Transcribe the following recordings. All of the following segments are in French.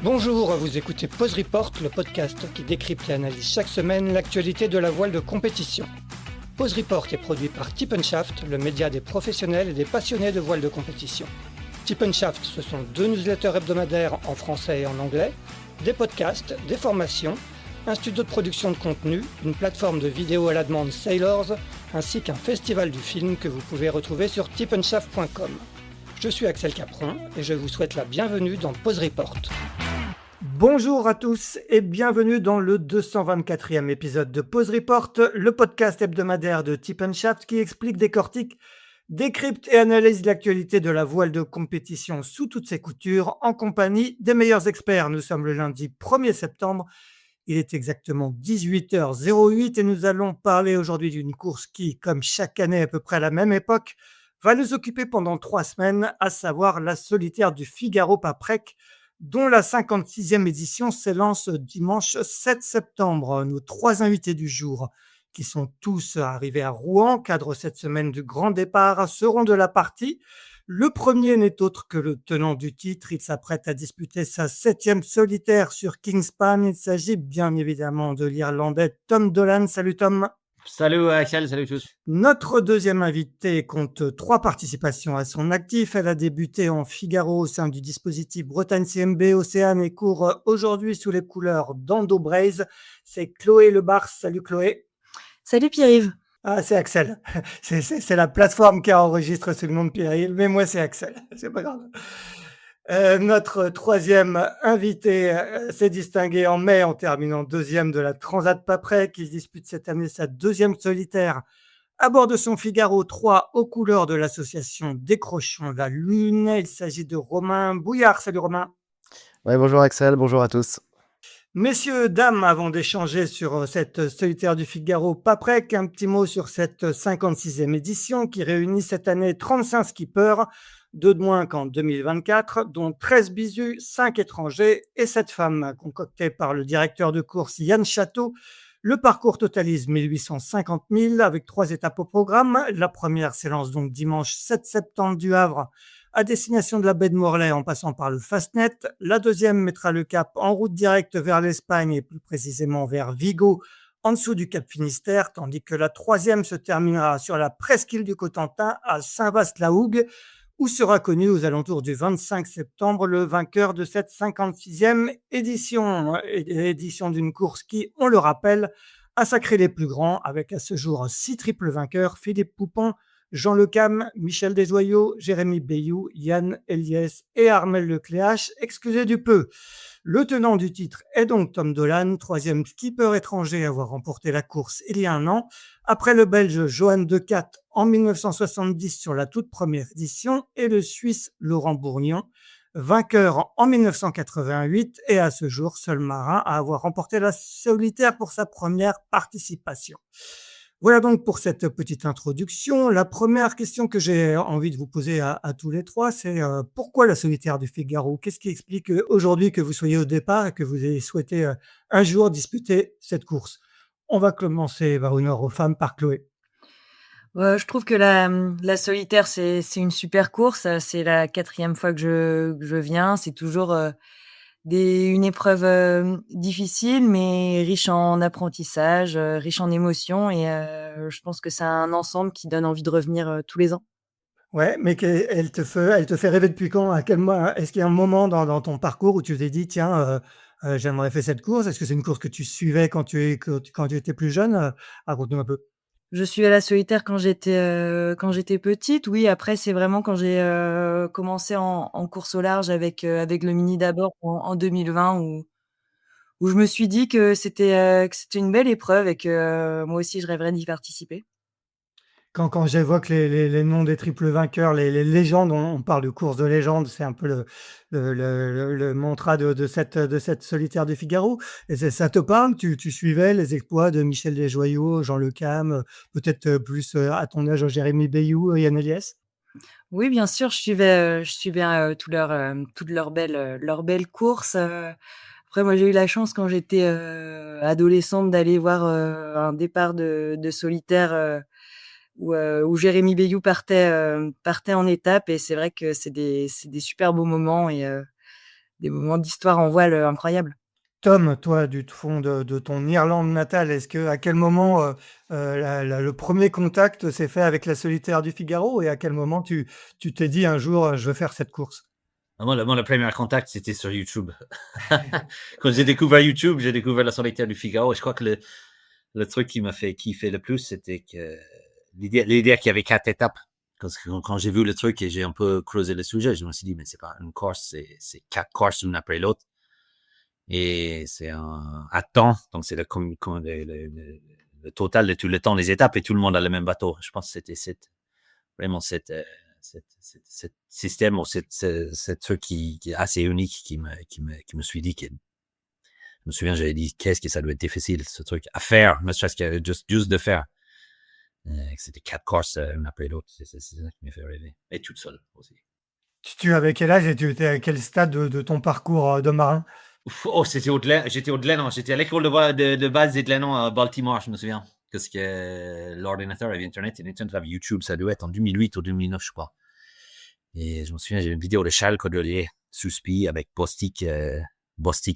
Bonjour, vous écoutez Pause Report, le podcast qui décrypte et analyse chaque semaine l'actualité de la voile de compétition. Pause Report est produit par Tip & Shaft, le média des professionnels et des passionnés de voile de compétition. Tip & Shaft, ce sont 2 newsletters hebdomadaires en français et en anglais, des podcasts, des formations, un studio de production de contenu, une plateforme de vidéos à la demande Sailors, ainsi qu'un festival du film que vous pouvez retrouver sur tipandshaft.com. Je suis Axel Capron et je vous souhaite la bienvenue dans Pause Report. Bonjour à tous et bienvenue dans le 224e épisode de Pause Report, le podcast hebdomadaire de Tip & Shaft qui explique, décortique, décrypte et analyse l'actualité de la voile de compétition sous toutes ses coutures en compagnie des meilleurs experts. Nous sommes le lundi 1er septembre, il est exactement 18h08 et nous allons parler aujourd'hui d'une course qui, comme chaque année à peu près à la même époque, va nous occuper pendant 3 semaines, à savoir la solitaire du Figaro-Paprec, dont la 56e édition s'élance dimanche 7 septembre. Nos 3 invités du jour, qui sont tous arrivés à Rouen, cadre cette semaine du grand départ, seront de la partie. Le premier n'est autre que le tenant du titre. Il s'apprête à disputer sa 7e solitaire sur Kingspan. Il s'agit bien évidemment de l'Irlandais Tom Dolan. Salut Tom. Salut Axel, salut tous. Notre deuxième invitée compte 3 participations à son actif. Elle a débuté en Figaro au sein du dispositif Bretagne CMB Océane et court aujourd'hui sous les couleurs d'Ando Braze. C'est Chloé Lebars. Salut Chloé. Salut Pierre-Yves. Ah, c'est Axel. C'est la plateforme qui enregistre sous le nom de Pierre-Yves, mais moi c'est Axel. C'est pas grave. Notre troisième invité s'est distingué en mai en terminant deuxième de la Transat Paprec, qui dispute cette année sa 2e solitaire à bord de son Figaro 3 aux couleurs de l'association Décrochons la Lune. Il s'agit de Romain Bouillard. Salut Romain. Ouais, bonjour Axel, bonjour à tous. Messieurs, dames, avant d'échanger sur cette solitaire du Figaro Paprec, un petit mot sur cette 56e édition qui réunit cette année 35 skippers, 2 de moins qu'en 2024, dont 13 bisus, 5 étrangers et 7 femmes, concoctées par le directeur de course Yann Château. Le parcours totalise 1850 000 avec 3 étapes au programme. La première s'élance donc dimanche 7 septembre du Havre à destination de la baie de Morlaix en passant par le Fastnet. La deuxième mettra le cap en route directe vers l'Espagne et plus précisément vers Vigo en dessous du cap Finistère, tandis que la troisième se terminera sur la presqu'île du Cotentin à Saint-Vaast-la-Hougue, où sera connu aux alentours du 25 septembre le vainqueur de cette 56e édition d'une course qui, on le rappelle, a sacré les plus grands avec à ce jour 6 triples vainqueurs: Philippe Poupon, Jean Le Cam, Michel Desjoyaux, Jérémy Bayou, Yann Eliès et Armel Lecléache, excusez du peu. Le tenant du titre est donc Tom Dolan, 3e skipper étranger à avoir remporté la course il y a un an, après le Belge Johan Decat en 1970 sur la toute première édition et le Suisse Laurent Bourgnon, vainqueur en 1988 et à ce jour seul marin à avoir remporté la solitaire pour sa première participation. Voilà donc pour cette petite introduction. La première question que j'ai envie de vous poser à tous les trois, c'est pourquoi la solitaire du Figaro? Qu'est-ce qui explique aujourd'hui que vous soyez au départ et que vous ayez souhaité un jour disputer cette course? On va commencer par honneur aux femmes, par Chloé. Je trouve que la solitaire, c'est une super course. C'est la 4e fois que je viens. C'est toujours une épreuve difficile, mais riche en apprentissage, riche en émotions. Et je pense que c'est un ensemble qui donne envie de revenir tous les ans. Ouais, mais elle te fait rêver depuis quand? À quel moment? Est-ce qu'il y a un moment dans ton parcours où tu t'es dit, tiens, j'aimerais faire cette course? Est-ce que c'est une course que tu suivais quand tu étais plus jeune? Raconte-nous un peu. Je suivais la solitaire quand j'étais petite. Oui, après, c'est vraiment quand j'ai commencé en course au large avec le mini d'abord en 2020 où je me suis dit que c'était une belle épreuve et que moi aussi je rêverais d'y participer. Quand j'évoque les noms des triples vainqueurs, les légendes, on parle de course de légende, c'est un peu le mantra de cette solitaire du Figaro. Et ça te parle? Tu suivais les exploits de Michel Desjoyaux, Jean Le Cam, peut-être plus à ton âge, Jérémy Bayou, Yann Eliès? Oui, bien sûr, je suivais toutes leurs belles courses. Après moi, j'ai eu la chance quand j'étais adolescente d'aller voir un départ de solitaire où Jérémy Bayou partait en étape et c'est vrai que c'est des super beaux moments et des moments d'histoire en voile, incroyables. Tom, toi, du fond de ton Irlande natale, à quel moment le premier contact s'est fait avec la solitaire du Figaro et à quel moment tu t'es dit un jour, je veux faire cette course? Moi, le premier contact, c'était sur YouTube. Quand j'ai découvert YouTube, j'ai découvert la solitaire du Figaro. Et je crois que le truc qui m'a fait kiffer le plus, c'était que l'idée qu'il y avait 4 étapes. Quand j'ai vu le truc et j'ai un peu creusé le sujet, je me suis dit, mais c'est pas une course, c'est 4 courses une après l'autre. Et c'est à temps, donc c'est le total de tout le temps, les étapes et tout le monde a le même bateau. Je pense que c'était vraiment cette système ou cette truc qui est assez unique qui me suis dit que, je me souviens, j'avais dit, qu'est-ce que ça doit être difficile, ce truc à faire, ne serait-ce que juste de faire. C'était 4 courses, une après l'autre. C'est ça qui m'a fait rêver. Et toute seule aussi. Tu avais quel âge et tu étais à quel stade de ton parcours de marin? Oh, j'étais au Glennon. J'étais à l'école de base des Glennon à Baltimore, je me souviens. Parce que l'ordinateur avait Internet et Internet avait YouTube. Ça doit être en 2008 ou 2009, je crois. Et je me souviens, j'ai une vidéo de Charles Cordelier, sous-spi, avec Bostik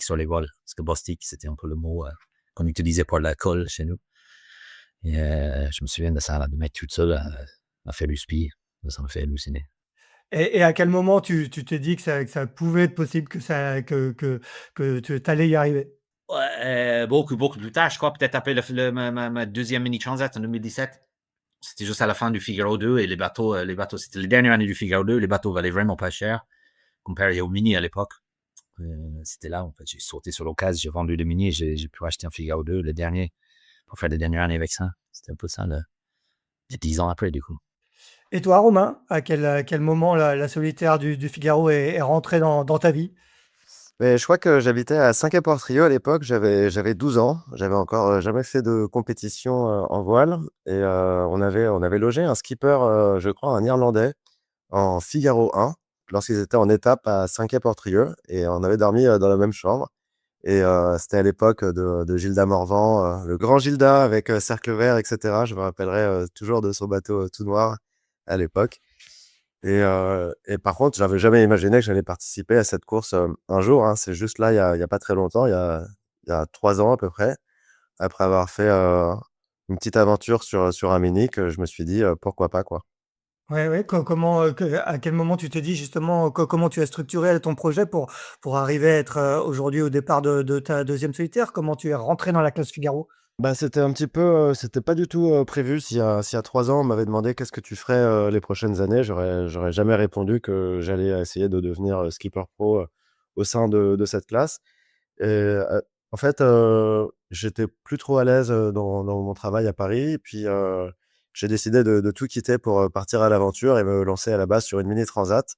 sur les voiles. Parce que Bostik, c'était un peu le mot qu'on utilisait pour la colle chez nous. Et je me souviens de ça, de mettre toute seule à faire du spi. Ça me fait halluciner. Et à quel moment tu t'es dit que ça pouvait être possible que tu allais y arriver? Ouais, beaucoup plus tard, je crois, peut-être après ma deuxième mini transat en 2017. C'était juste à la fin du Figaro 2 et les bateaux, c'était les dernières années du Figaro 2. Les bateaux valaient vraiment pas cher comparé au mini à l'époque. C'était là, en fait, j'ai sauté sur l'occasion, j'ai vendu le mini et j'ai pu acheter un Figaro 2, le dernier, pour faire les dernières années avec ça. C'était un peu ça, 10 ans après, du coup. Et toi, Romain, à quel moment la solitaire du Figaro est rentrée dans ta vie? Mais je crois que j'habitais à Saint-Quay-Portrieux à l'époque, j'avais 12 ans, j'avais encore jamais fait de compétition en voile et on avait logé un skipper, je crois un Irlandais, en Figaro 1 lorsqu'ils étaient en étape à Saint-Quay-Portrieux et on avait dormi dans la même chambre. Et c'était à l'époque de Gilda Morvan, le grand Gilda avec cercle vert, etc. Je me rappellerai toujours de son bateau tout noir à l'époque. Et par contre, j'avais jamais imaginé que j'allais participer à cette course un jour. Hein. C'est juste là, il y a pas très longtemps, il y a 3 ans à peu près, après avoir fait une petite aventure sur un mini, que je me suis dit pourquoi pas quoi. Ouais, ouais, comment, à quel moment tu t'es dit justement, comment tu as structuré ton projet pour arriver à être aujourd'hui au départ de ta deuxième solitaire? Comment tu es rentré dans la classe Figaro? Bah, c'était un petit peu, c'était pas du tout prévu. S'il y a 3 ans, on m'avait demandé qu'est-ce que tu ferais les prochaines années, j'aurais jamais répondu que j'allais essayer de devenir skipper pro au sein de cette classe. Et en fait, j'étais plus trop à l'aise dans mon travail à Paris. Et puis, j'ai décidé de tout quitter pour partir à l'aventure et me lancer à la base sur une mini transat.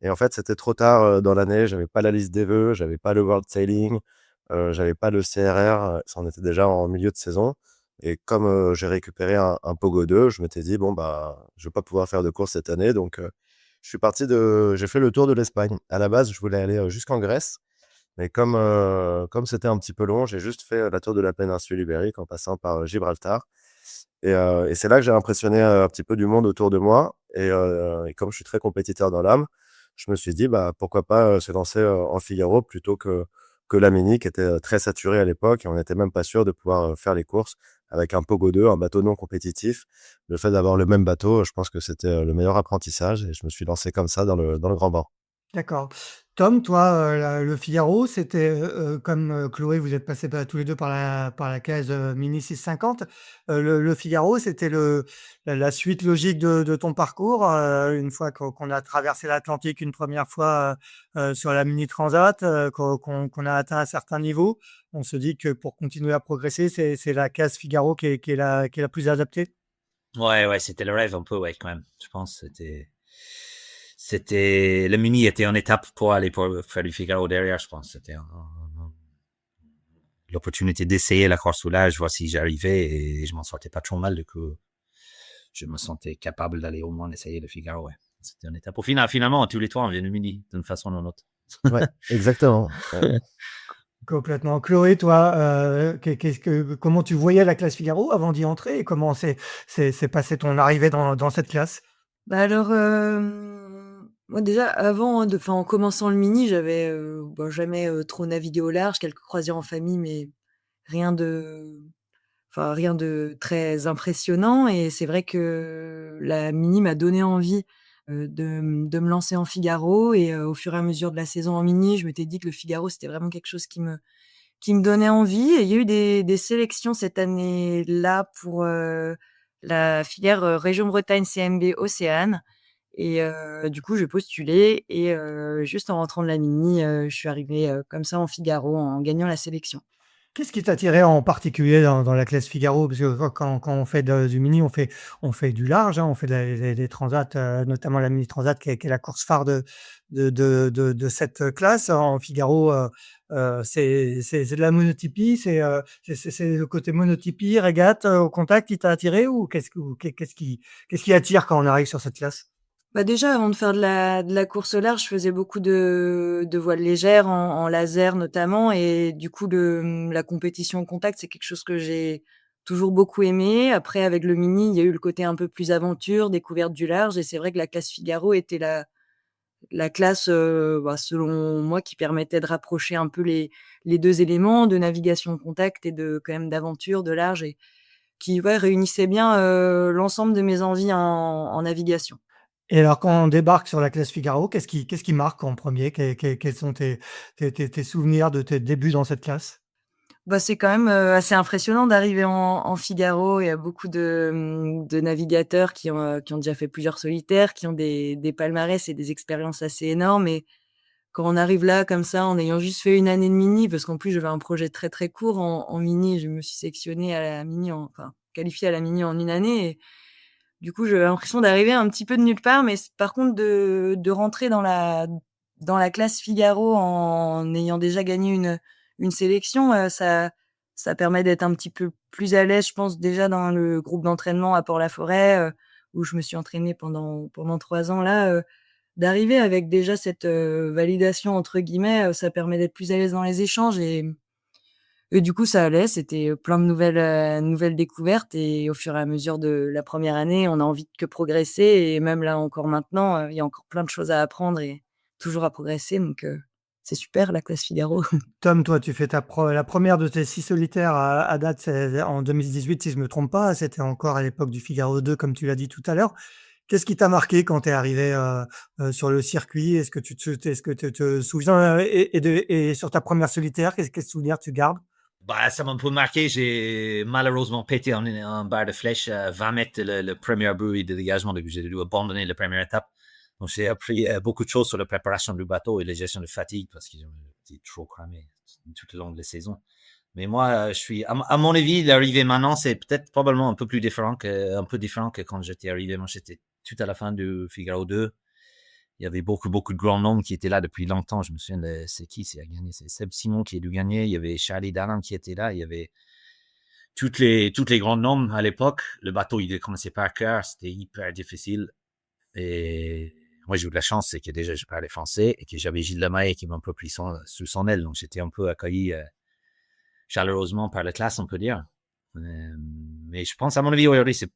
Et en fait, c'était trop tard dans l'année. J'avais pas la liste des vœux, j'avais pas le World Sailing, j'avais pas le CRR. Ça, on était déjà en milieu de saison. Et comme j'ai récupéré un Pogo 2, je m'étais dit, bon, bah, je vais pas pouvoir faire de course cette année. Donc, j'ai fait le tour de l'Espagne. À la base, je voulais aller jusqu'en Grèce. Mais comme c'était un petit peu long, j'ai juste fait la tour de la péninsule ibérique en passant par Gibraltar. Et c'est là que j'ai impressionné un petit peu du monde autour de moi. Et comme je suis très compétiteur dans l'âme, je me suis dit, bah, pourquoi pas se lancer en Figaro plutôt que la Mini qui était très saturée à l'époque. Et on n'était même pas sûr de pouvoir faire les courses avec un Pogo 2, un bateau non compétitif. Le fait d'avoir le même bateau, je pense que c'était le meilleur apprentissage. Et je me suis lancé comme ça dans le grand bain. D'accord. Tom, toi, le Figaro, c'était, comme, Chloé, vous êtes passés tous les 2 par la case, Mini 650. Le Figaro, c'était la suite logique de ton parcours, une fois qu'on a traversé l'Atlantique une première fois, sur la Mini Transat, qu'on a atteint un certain niveau. On se dit que pour continuer à progresser, c'est la case Figaro qui est la plus adaptée? Ouais, c'était le rêve un peu, ouais, quand même. Je pense que le mini était en étape pour aller pour faire du Figaro derrière, je pense. C'était l'opportunité d'essayer la course au large, voir si j'arrivais et je m'en sortais pas trop mal. Du coup, je me sentais capable d'aller au moins essayer le Figaro, ouais. C'était une étape. Au final, finalement, tous les trois, on vient du mini, d'une façon ou d'une autre. Ouais, exactement. Ouais. Complètement. Chloé, toi, comment tu voyais la classe Figaro avant d'y entrer et comment s'est passée ton arrivée dans cette classe? Bah, alors, Moi déjà avant, hein, en commençant le mini, j'avais, jamais, trop navigué au large, quelques croisières en famille, mais rien de rien de très impressionnant et c'est vrai que la mini m'a donné envie, de me lancer en Figaro et au fur et à mesure de la saison en mini, je m'étais dit que le Figaro, c'était vraiment quelque chose qui me donnait envie et il y a eu des sélections cette année-là pour, la filière, région Bretagne CMB Océane et du coup, j'ai postulé et juste en rentrant de la mini, je suis arrivée, comme ça en Figaro en gagnant la sélection. Qu'est-ce qui t'attirait en particulier dans la classe Figaro? Parce que quand on fait du mini, on fait du large, hein, on fait des transats, notamment la mini transat qui est la course phare de cette classe. En Figaro, c'est de la monotypie, c'est le côté monotypie, régate, au contact qui t'a attiré ou qu'est-ce qui attire quand on arrive sur cette classe? Bah, déjà, avant de faire de la course au large, je faisais beaucoup de voiles légères en laser notamment et du coup la compétition au contact, c'est quelque chose que j'ai toujours beaucoup aimé. Après avec le mini, il y a eu le côté un peu plus aventure, découverte du large et c'est vrai que la classe Figaro était la classe, selon moi qui permettait de rapprocher un peu les 2 éléments de navigation au contact et de quand même d'aventure, de large et qui, ouais, réunissait bien, l'ensemble de mes envies en navigation. Et alors, quand on débarque sur la classe Figaro, qu'est-ce qui marque en premier? Quels sont tes souvenirs de tes débuts dans cette classe? Bah, c'est quand même, assez impressionnant d'arriver en Figaro. Il y a beaucoup de navigateurs qui ont déjà fait plusieurs solitaires, qui ont des palmarès et des expériences assez énormes et quand on arrive là comme ça, en ayant juste fait une année de mini, parce qu'en plus j'avais un projet très, très court en mini, je me suis sélectionnée à la mini qualifiée à la mini en une année et du coup, j'avais l'impression d'arriver un petit peu de nulle part, mais par contre de rentrer dans la classe Figaro en ayant déjà gagné une sélection, ça permet d'être un petit peu plus à l'aise, je pense, déjà dans le groupe d'entraînement à Port-la-Forêt, où je me suis entraînée pendant 3 ans là, d'arriver avec déjà cette, «validation» entre guillemets, ça permet d'être plus à l'aise dans les échanges et du coup, ça allait, c'était, plein de nouvelles découvertes et au fur et à mesure de la première année, on a envie de que progresser et même là encore maintenant, il y a encore plein de choses à apprendre et toujours à progresser donc c'est super la classe Figaro. Tom, toi, tu fais la première de tes 6 solitaires à date, c'est en 2018, si je me trompe pas. C'était encore à l'époque du Figaro 2, comme tu l'as dit tout à l'heure. Qu'est-ce qui t'a marqué quand tu es arrivé sur le circuit? Est-ce que tu te souviens et sur ta première solitaire, quel souvenir tu gardes? Bah, ça m'a un peu marqué. J'ai malheureusement pété en barre de flèche à 20 mètres le premier bruit de dégagement, donc j'ai dû abandonner la première étape. Donc j'ai appris beaucoup de choses sur la préparation du bateau et la gestion de fatigue parce que j'étais trop cramé tout au long de la saison. Mais moi, je suis, à mon avis, l'arrivée maintenant, c'est peut-être probablement un peu différent que quand j'étais arrivé. Moi, j'étais tout à la fin du Figaro 2. Il y avait beaucoup, beaucoup de grands noms qui étaient là depuis longtemps. Je me souviens de, c'est qui, c'est à gagner, c'est Seb Simon qui a dû gagner. Il y avait Charlie Dalin qui était là. Il y avait toutes les grands noms à l'époque. Le bateau, il a commencé par cœur. C'était hyper difficile. Et moi, j'ai eu de la chance, c'est que déjà, je parlais français et que j'avais Gilles Lemaille qui m'a un peu pris sous son aile. Donc, j'étais un peu accueilli, chaleureusement par la classe, on peut dire. Mais je pense, à mon avis, aujourd'hui, c'est,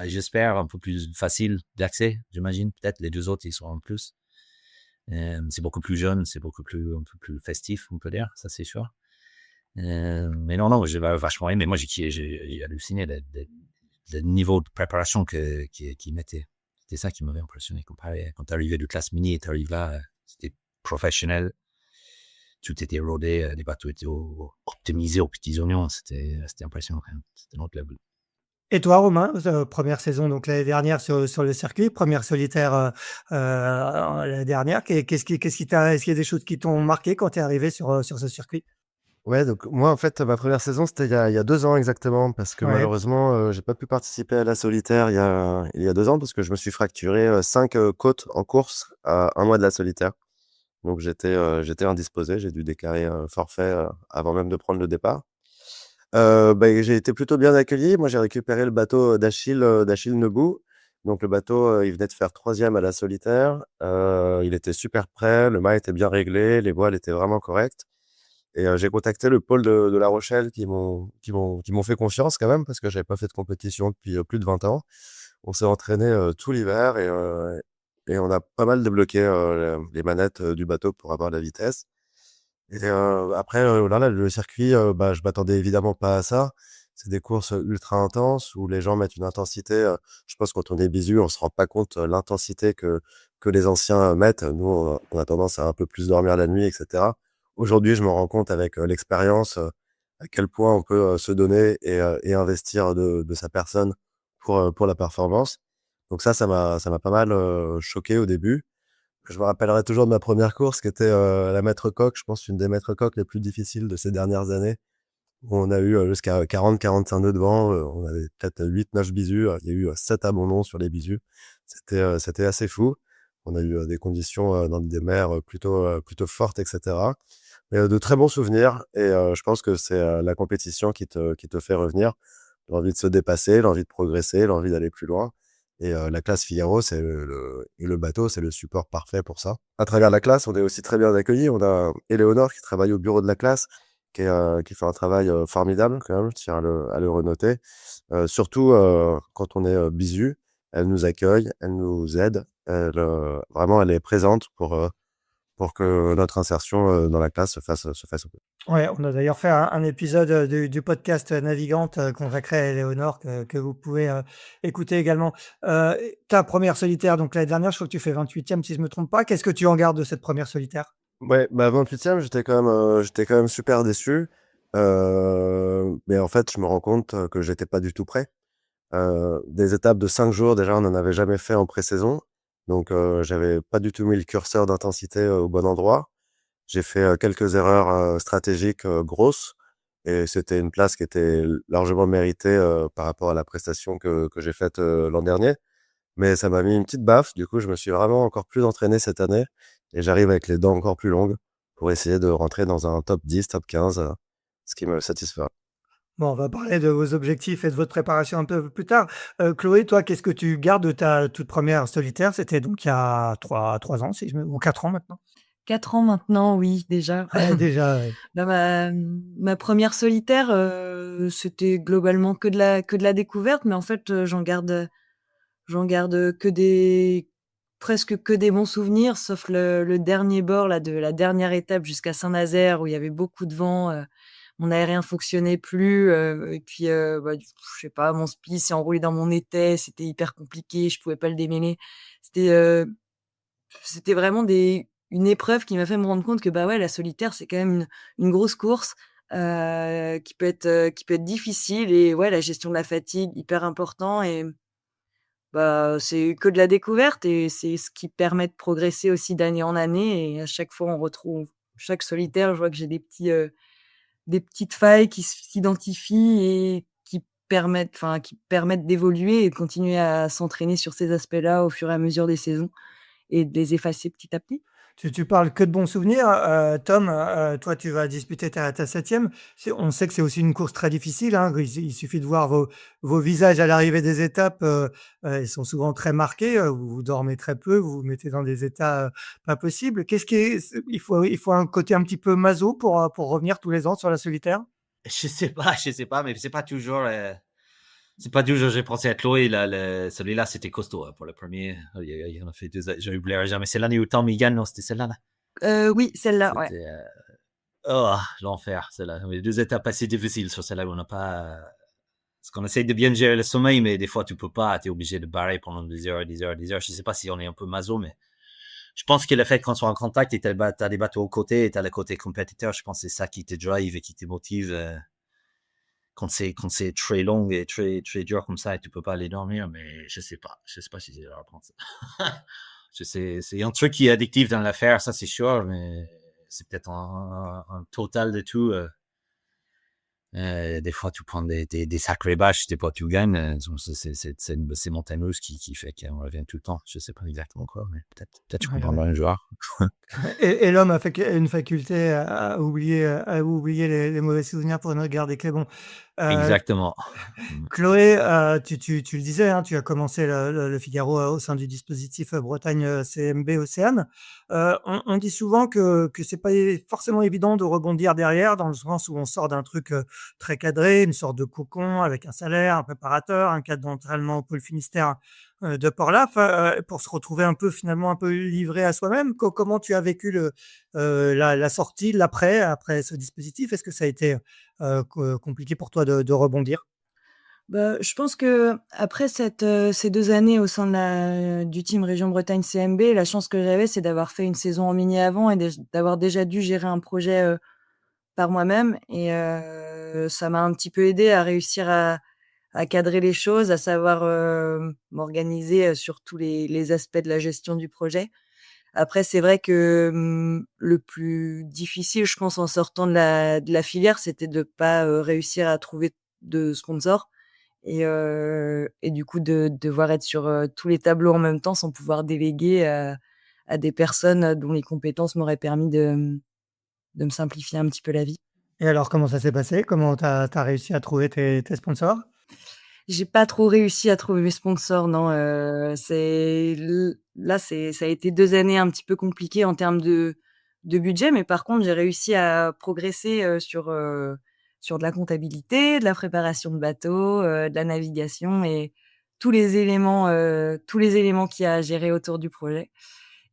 j'espère, un peu plus facile d'accès, j'imagine. Peut-être les deux autres, ils sont en plus. C'est beaucoup plus jeune, c'est un peu plus festif, on peut dire, ça c'est sûr. Mais non, j'ai vachement aimé. Moi, j'ai halluciné le niveau de préparation qu'ils mettaient. C'était ça qui m'avait impressionné comparé quand t'arrivais de classe mini et t'arrives là, c'était professionnel. Tout était rodé, les bateaux étaient optimisés aux petits oignons. C'était impressionnant quand même. C'était notre level. Et toi, Romain, première saison, donc l'année dernière sur le circuit, première solitaire l'année dernière. Qu'est-ce qui t'a, est-ce qu'il y a des choses qui t'ont marqué quand tu es arrivé sur ce circuit? Ouais, donc moi, en fait, ma première saison, c'était il y a 2 ans exactement, parce que Ouais. malheureusement, j'ai pas pu participer à la solitaire il y a 2 ans, parce que je me suis fracturé 5 côtes en course à 1 mois de la solitaire. Donc j'étais indisposé, j'ai dû déclarer un forfait avant même de prendre le départ. Bah, j'ai été plutôt bien accueilli. Moi, j'ai récupéré le bateau d'Achille Nebou. Donc le bateau, il venait de faire 3e à la solitaire. Il était super prêt, le mât était bien réglé, les voiles étaient vraiment correctes. Et j'ai contacté le pôle de La Rochelle qui m'ont fait confiance quand même parce que j'avais pas fait de compétition depuis plus de 20 ans. On s'est entraîné tout l'hiver et on a pas mal débloqué les manettes du bateau pour avoir la vitesse. Et après, là, le circuit, bah, je m'attendais évidemment pas à ça. C'est des courses ultra intenses où les gens mettent une intensité. Je pense quand on est bisu, on se rend pas compte l'intensité que les anciens mettent. Nous, on a tendance à un peu plus dormir la nuit, etc. Aujourd'hui, je me rends compte avec l'expérience à quel point on peut se donner et investir de sa personne pour la performance. Donc ça m'a pas mal choqué au début. Je me rappellerai toujours de ma première course qui était la Maître Coq, je pense une des Maîtres Coq les plus difficiles de ces dernières années, où on a eu jusqu'à 40-45 nœuds de vent, on avait peut-être 8-9 bisus, il y a eu 7 abandons sur les bisus. C'était assez fou. On a eu des conditions dans des mers plutôt fortes, etc. Mais de très bons souvenirs et je pense que c'est la compétition qui te fait revenir. L'envie de se dépasser, l'envie de progresser, l'envie d'aller plus loin. Et la classe Figaro, c'est le bateau, c'est le support parfait pour ça. À travers la classe, on est aussi très bien accueillis. On a Éléonore qui travaille au bureau de la classe, qui fait un travail formidable quand même, je tiens à le renoter. Surtout quand on est bisu, elle nous accueille, elle nous aide. Vraiment, elle est présente pour que notre insertion dans la classe se fasse au mieux. Ouais, on a d'ailleurs fait un épisode du podcast Navigante consacré à Éléonore que vous pouvez écouter également. Ta première solitaire, donc l'année dernière, je crois que tu fais 28e si je me trompe pas. Qu'est-ce que tu en gardes de cette première solitaire? Ouais, bah 28e, j'étais quand même super déçu. Mais en fait, je me rends compte que j'étais pas du tout prêt. Des étapes de 5 jours, déjà, on n'en avait jamais fait en pré-saison. Donc, j'avais pas du tout mis le curseur d'intensité au bon endroit. J'ai fait quelques erreurs stratégiques grosses et c'était une place qui était largement méritée par rapport à la prestation que j'ai faite l'an dernier. Mais ça m'a mis une petite baffe. Du coup, je me suis vraiment encore plus entraîné cette année et j'arrive avec les dents encore plus longues pour essayer de rentrer dans un top 10, top 15, ce qui me satisfera. Bon, on va parler de vos objectifs et de votre préparation un peu plus tard. Chloé, toi, qu'est-ce que tu gardes de ta toute première solitaire? C'était donc il y a 3 ans, ou 4 ans maintenant? 4 ans maintenant, oui, déjà. Ouais, déjà, ouais. Dans ma première solitaire, c'était globalement que de la découverte, mais en fait, j'en garde presque que des bons souvenirs, sauf le dernier bord là, de la dernière étape jusqu'à Saint-Nazaire où il y avait beaucoup de vent, mon aérien fonctionnait plus, et puis, bah, du coup, je sais pas, mon spi s'est enroulé dans mon étai, c'était hyper compliqué, je pouvais pas le démêler. C'était, heu, c'était vraiment une épreuve qui m'a fait me rendre compte que, bah, ouais, la solitaire, c'est quand même une grosse course, qui peut être difficile et ouais, la gestion de la fatigue, hyper important et bah, c'est que de la découverte et c'est ce qui permet de progresser aussi d'année en année et à chaque fois, on retrouve chaque solitaire, je vois que j'ai des petites failles qui s'identifient et qui permettent d'évoluer et de continuer à s'entraîner sur ces aspects-là au fur et à mesure des saisons et de les effacer petit à petit. Tu parles que de bons souvenirs. Tom, toi, tu vas disputer ta 7e. On sait que c'est aussi une course très difficile, hein. Il suffit de voir vos visages à l'arrivée des étapes. Ils sont souvent très marqués. Vous dormez très peu, vous vous mettez dans des états pas possibles. Il faut un côté un petit peu maso pour revenir tous les ans sur la solitaire? Je sais pas, mais c'est pas toujours, j'ai pensé à Chloé, là, celui-là, c'était costaud pour le premier. Il en a fait deux, j'ai oublié jamais. C'est l'année où Tom il gagne, non, c'était celle-là, là. Oui, celle-là, ouais. C'était, oh, l'enfer, celle-là. Mais deux étapes assez difficiles sur celle-là où on n'a pas, parce qu'on essaye de bien gérer le sommeil, mais des fois, tu peux pas, t'es obligé de barrer pendant des heures, des heures, des heures. Je sais pas si on est un peu maso, mais je pense que le fait qu'on soit en contact et t'as des bateaux aux côtés et t'as le côté compétiteur, je pense que c'est ça qui te drive et qui te motive, quand c'est très long et très, très dur comme ça et tu peux pas aller dormir, mais je sais pas si je vais reprendre ça. Je sais, c'est un truc qui est addictif dans l'affaire, ça c'est sûr, mais c'est peut-être un total de tout. Des fois, tu prends des sacrés bâches, des fois tu gagnes. C'est montagne russe qui fait qu'on revient tout le temps. Je sais pas exactement quoi, mais peut-être je Ouais, comprendrai un jour. Et l'homme a une faculté à oublier les mauvais souvenirs pour ne garder que les bons. Heu, Exactement. Chloé, tu le disais, hein, tu as commencé le Figaro, au sein du dispositif, Bretagne, CMB Océane. On dit souvent que c'est pas forcément évident de rebondir derrière, dans le sens où on sort d'un truc, très cadré, une sorte de cocon avec un salaire, un préparateur, un cadre d'entraînement au pôle Finistère de Port-Laf, pour se retrouver un peu finalement un peu livré à soi-même. Comment tu as vécu la sortie, l'après, après ce dispositif? Est-ce que ça a été compliqué pour toi de rebondir? Bah, je pense qu'après ces 2 années au sein du team Région Bretagne CMB, la chance que j'avais, c'est d'avoir fait une saison en mini avant et d'avoir déjà dû gérer un projet, par moi-même et ça m'a un petit peu aidée à réussir à cadrer les choses, à savoir, m'organiser, sur tous les aspects de la gestion du projet. Après, c'est vrai que, le plus difficile, je pense, en sortant de la filière, c'était de pas, réussir à trouver de sponsors et du coup de devoir être sur, tous les tableaux en même temps sans pouvoir déléguer à des personnes, dont les compétences m'auraient permis de me simplifier un petit peu la vie. Et alors, comment ça s'est passé? Comment tu as réussi à trouver tes sponsors? J'ai pas trop réussi à trouver mes sponsors, non, c'est l là, ça a été 2 années un petit peu compliquées en termes de budget, mais par contre, j'ai réussi à progresser, sur de la comptabilité, de la préparation de bateaux, de la navigation et tous les éléments qu'il y a à gérer autour du projet.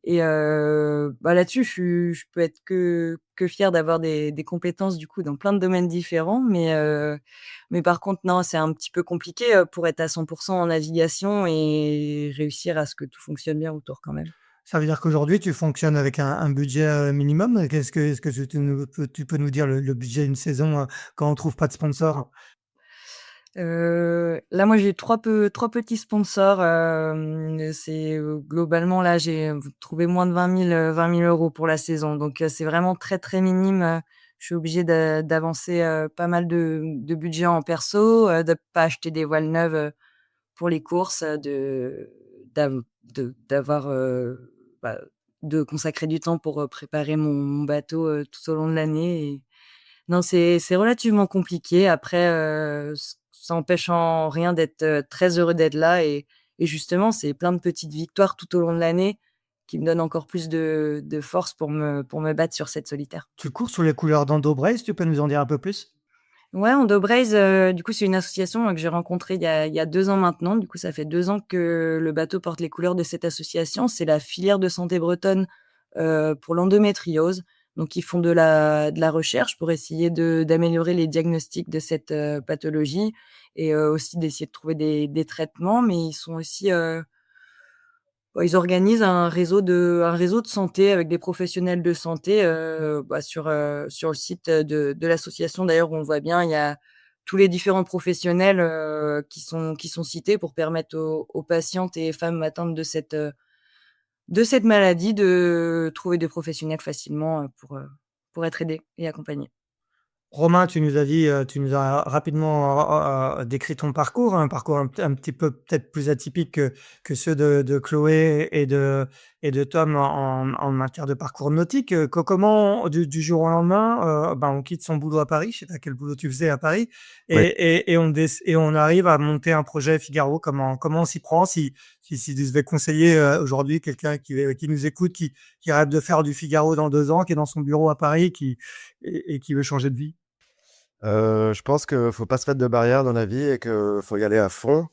Et bah, là-dessus, je peux être que fière d'avoir des compétences, du coup, dans plein de domaines différents. Mais par contre, non, c'est un petit peu compliqué, pour être à 100 en navigation et réussir à ce que tout fonctionne bien autour quand même. Ça veut dire qu'aujourd'hui, tu fonctionnes avec un budget, minimum? Est-ce que tu peux nous dire le budget d'une saison, quand on trouve pas de sponsor? Là, moi, j'ai 3 petits sponsors, c'est, globalement, là, j'ai trouvé moins de 20 000 € pour la saison. Donc c'est vraiment très, très minime, je suis obligée d'avancer, pas mal de budget en perso, de pas acheter des voiles neuves, pour les courses, d'avoir, bah, de consacrer du temps pour, préparer mon bateau, tout au long de l'année et non, c'est relativement compliqué. Après, ça empêche en rien d'être, très heureux d'être là et justement, c'est plein de petites victoires tout au long de l'année qui me donnent encore plus de force pour me battre sur cette solitaire. Tu cours sous les couleurs d'Endo Brace, tu peux nous en dire un peu plus? Ouais, Ondo Braze, du coup, c'est une association, que j'ai rencontrée il y a 2 ans maintenant. Du coup, ça fait 2 ans que le bateau porte les couleurs de cette association. C'est la filière de santé bretonne, pour l'endométriose. Donc ils font de la recherche pour essayer d'améliorer les diagnostics de cette, pathologie et aussi d'essayer de trouver des traitements. Mais ils sont aussi, bah, ils organisent un réseau de santé avec des professionnels de santé, bah, sur le site de l'association. D'ailleurs, on voit bien, il y a tous les différents professionnels, qui sont cités pour permettre aux patientes et femmes atteintes de cette maladie de trouver des professionnels facilement, pour être aidées et accompagnées. Romain, tu nous as rapidement décrit ton parcours, un parcours un petit peu peut-être plus atypique que ceux de Chloé et de Tom en matière de parcours nautique. Comment, du jour au lendemain, ben, on quitte son boulot à Paris, je sais pas quel boulot tu faisais à Paris, Oui. et on arrive à monter un projet Figaro. Comment on s'y prend si tu devais conseiller aujourd'hui quelqu'un qui nous écoute, qui rêve de faire du Figaro dans 2 ans, qui est dans son bureau à Paris, et qui veut changer de vie? Je pense qu'il faut pas se mettre de barrières dans la vie et qu'il faut y aller à fond.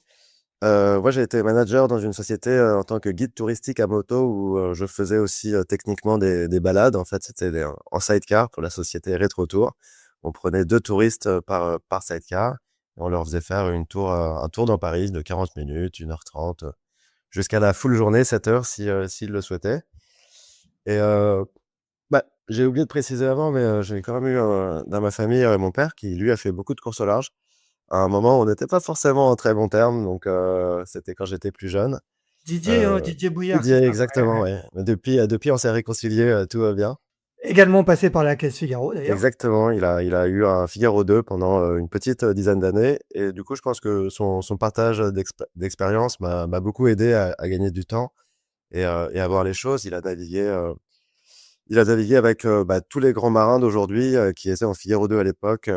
Moi, j'ai été manager dans une société, en tant que guide touristique à moto où, je faisais aussi, techniquement des balades. En fait, c'était en sidecar pour la société Rétro Tour. On prenait 2 touristes, par sidecar et on leur faisait faire un tour dans Paris de 40 minutes, 1h30, jusqu'à la full journée, 7 heures si, s'ils le souhaitaient et bah, j'ai oublié de préciser avant, mais, j'ai quand même eu, dans ma famille, mon père qui, lui, a fait beaucoup de courses au large. À un moment, on n'était pas forcément en très bons termes, donc c'était quand j'étais plus jeune. Didier Bouillard, c'est Didier, ça? Ouais, exactement, ouais. ouais. Mais depuis, on s'est réconciliés, tout va bien. Également passé par la Caisse Figaro d'ailleurs. Exactement, il a eu un Figaro 2 pendant, une petite, dizaine d'années et du coup, je pense que son partage, d'expérience m'a beaucoup aidé à gagner du temps et à voir les choses. Il a navigué avec, bah, tous les grands marins d'aujourd'hui, qui étaient en Figaro 2 à l'époque,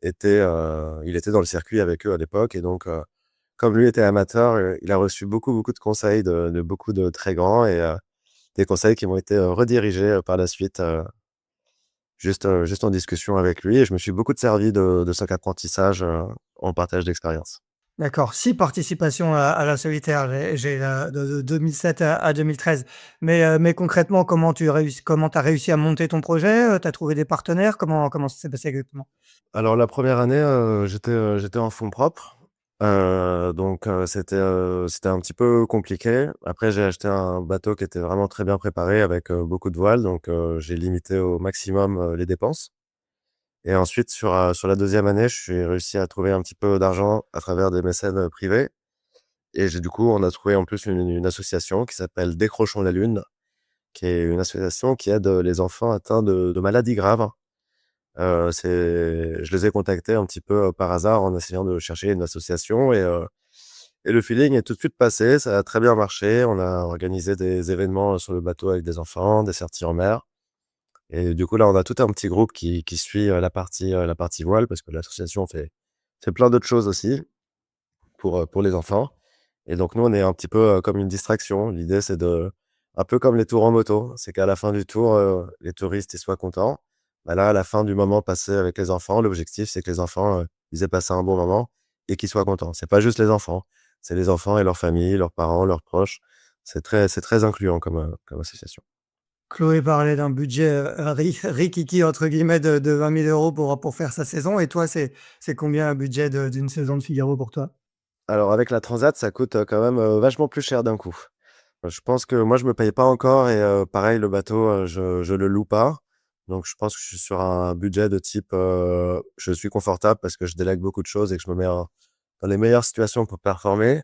il était dans le circuit avec eux à l'époque et donc comme lui était amateur, il a reçu beaucoup, beaucoup de conseils de beaucoup de très grands et des conseils qui m'ont été, redirigés, par la suite, juste en discussion avec lui et je me suis beaucoup servi de cet apprentissage, en partage d'expérience. D'accord, 6 participations à la solitaire, de 2007 à 2013. Mais concrètement, comment tu as réussi à monter ton projet? Tu as trouvé des partenaires? Comment ça s'est passé exactement? Alors la première année, j'étais en fonds propres, donc c'était un petit peu compliqué. Après, j'ai acheté un bateau qui était vraiment très bien préparé avec, beaucoup de voiles, donc j'ai limité au maximum, les dépenses et ensuite sur la deuxième année, j'ai réussi à trouver un petit peu d'argent à travers des mécènes, privés et du coup, on a trouvé en plus une association qui s'appelle Décrochons la lune, qui est une association qui aide, les enfants atteints de maladies graves. Je les ai contactés un petit peu, par hasard en essayant de chercher une association et le feeling est tout de suite passé, ça a très bien marché. On a organisé des événements sur le bateau avec des enfants, des sorties en mer et du coup, là, on a tout un petit groupe qui suit, la partie voile parce que l'association fait plein d'autres choses aussi pour les enfants et donc nous, on est un petit peu, comme une distraction. L'idée, c'est un peu comme les tours en moto, c'est qu'à la fin du tour, les touristes, ils soient contents. Bah, là, à la fin du moment passé avec les enfants, l'objectif, c'est que les enfants, ils aient passé un bon moment et qu'ils soient contents. C'est pas juste les enfants, c'est les enfants et leurs familles, leurs parents, leurs proches. C'est très incluant comme association. Chloé parlait d'un budget, «rikiki» entre guillemets de 20 000 € pour faire sa saison et toi, c'est combien un budget d'une saison de Figaro pour toi? Alors avec la transat, ça coûte, quand même, vachement plus cher d'un coup. Je pense que moi, je me paye pas encore et pareil, le bateau, je le loue pas. Donc je pense que je suis sur un budget de type, je suis confortable parce que je délègue beaucoup de choses et que je me mets dans les meilleures situations pour performer.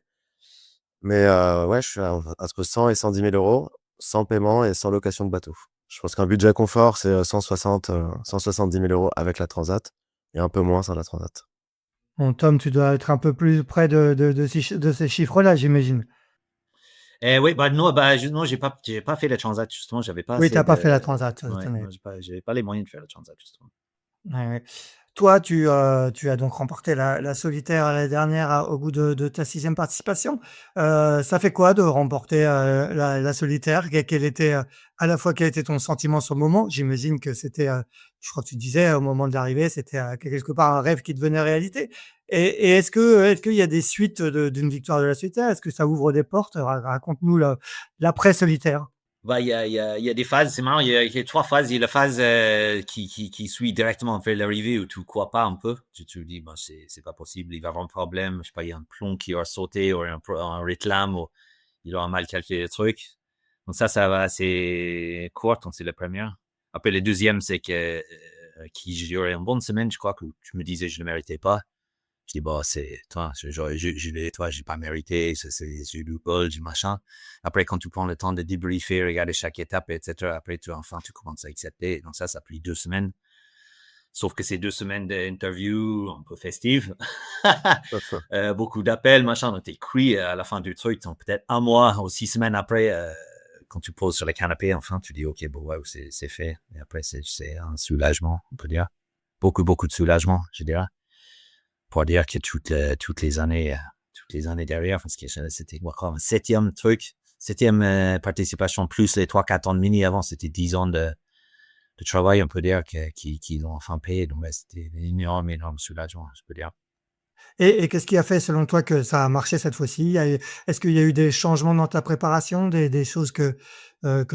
Mais ouais, je suis entre 100 et 110 000 € sans paiement et sans location de bateau. Je pense qu'un budget confort, c'est, 170 000 € avec la transat et un peu moins sans la transat. Bon, Tom, tu dois être un peu plus près de ces chiffres-là, j'imagine? Oui, bah non, non, j'ai pas fait le transat, justement, j'avais pas Oui, tu assez as pas fait la de. transat, Ouais, tu non, j'avais pas les moyens de faire le transat, justement. Ouais, ouais. Toi, tu as donc remporté la solitaire l'année dernière au bout de ta 6e participation. Ça fait quoi de remporter la solitaire? Quel était à la fois quel était ton sentiment sur le moment? J'imagine que c'était, je crois que tu disais au moment de l'arrivée, c'était quelque part un rêve qui devenait réalité. Et est-ce qu'il y a des suites d'une victoire de la solitaire? Est-ce que ça ouvre des portes? Raconte-nous l'après solitaire. Bah, il y a des phases, c'est marrant, il y a trois phases. Il y a la phase qui suit directement vers l'arrivée où tu crois pas un peu. Tu te dis, bah, c'est pas possible, il va y avoir un problème. Je sais pas, il y a un plomb qui va sauter ou un réclame ou il aura mal calculé le truc. Donc ça va assez court, donc c'est la première. Après, le deuxième, c'est que qui j'aurais une bonne semaine, je crois que tu me disais que je ne méritais pas. Je dis, bah, c'est, toi, toi, j'ai pas mérité, j'ai du bol, du machin. Après, quand tu prends le temps de débriefer, regarder chaque étape, etc., après, tu commences à accepter. Donc ça a pris 2 semaines. Sauf que c'est 2 semaines d'interview un peu festives. Beaucoup d'appels, machin. Donc, t'es cuit à la fin du truc. Donc, peut-être un mois ou 6 semaines après, quand tu poses sur le canapé, enfin, tu dis, OK, bon, ouais, c'est fait. Et après, c'est un soulagement, on peut dire. Beaucoup de soulagement, je dirais. Pour dire que toutes les années derrière, parce que c'était quoi, un septième truc, septième participation plus les 3-4 ans de mini avant, c'était 10 ans de travail, on peut dire, qu'ils ont enfin payé. Donc, c'était énorme soulagement, je peux dire. Et qu'est-ce qui a fait selon toi que ça a marché cette fois-ci? Est-ce qu'il y a eu des changements dans ta préparation, des choses que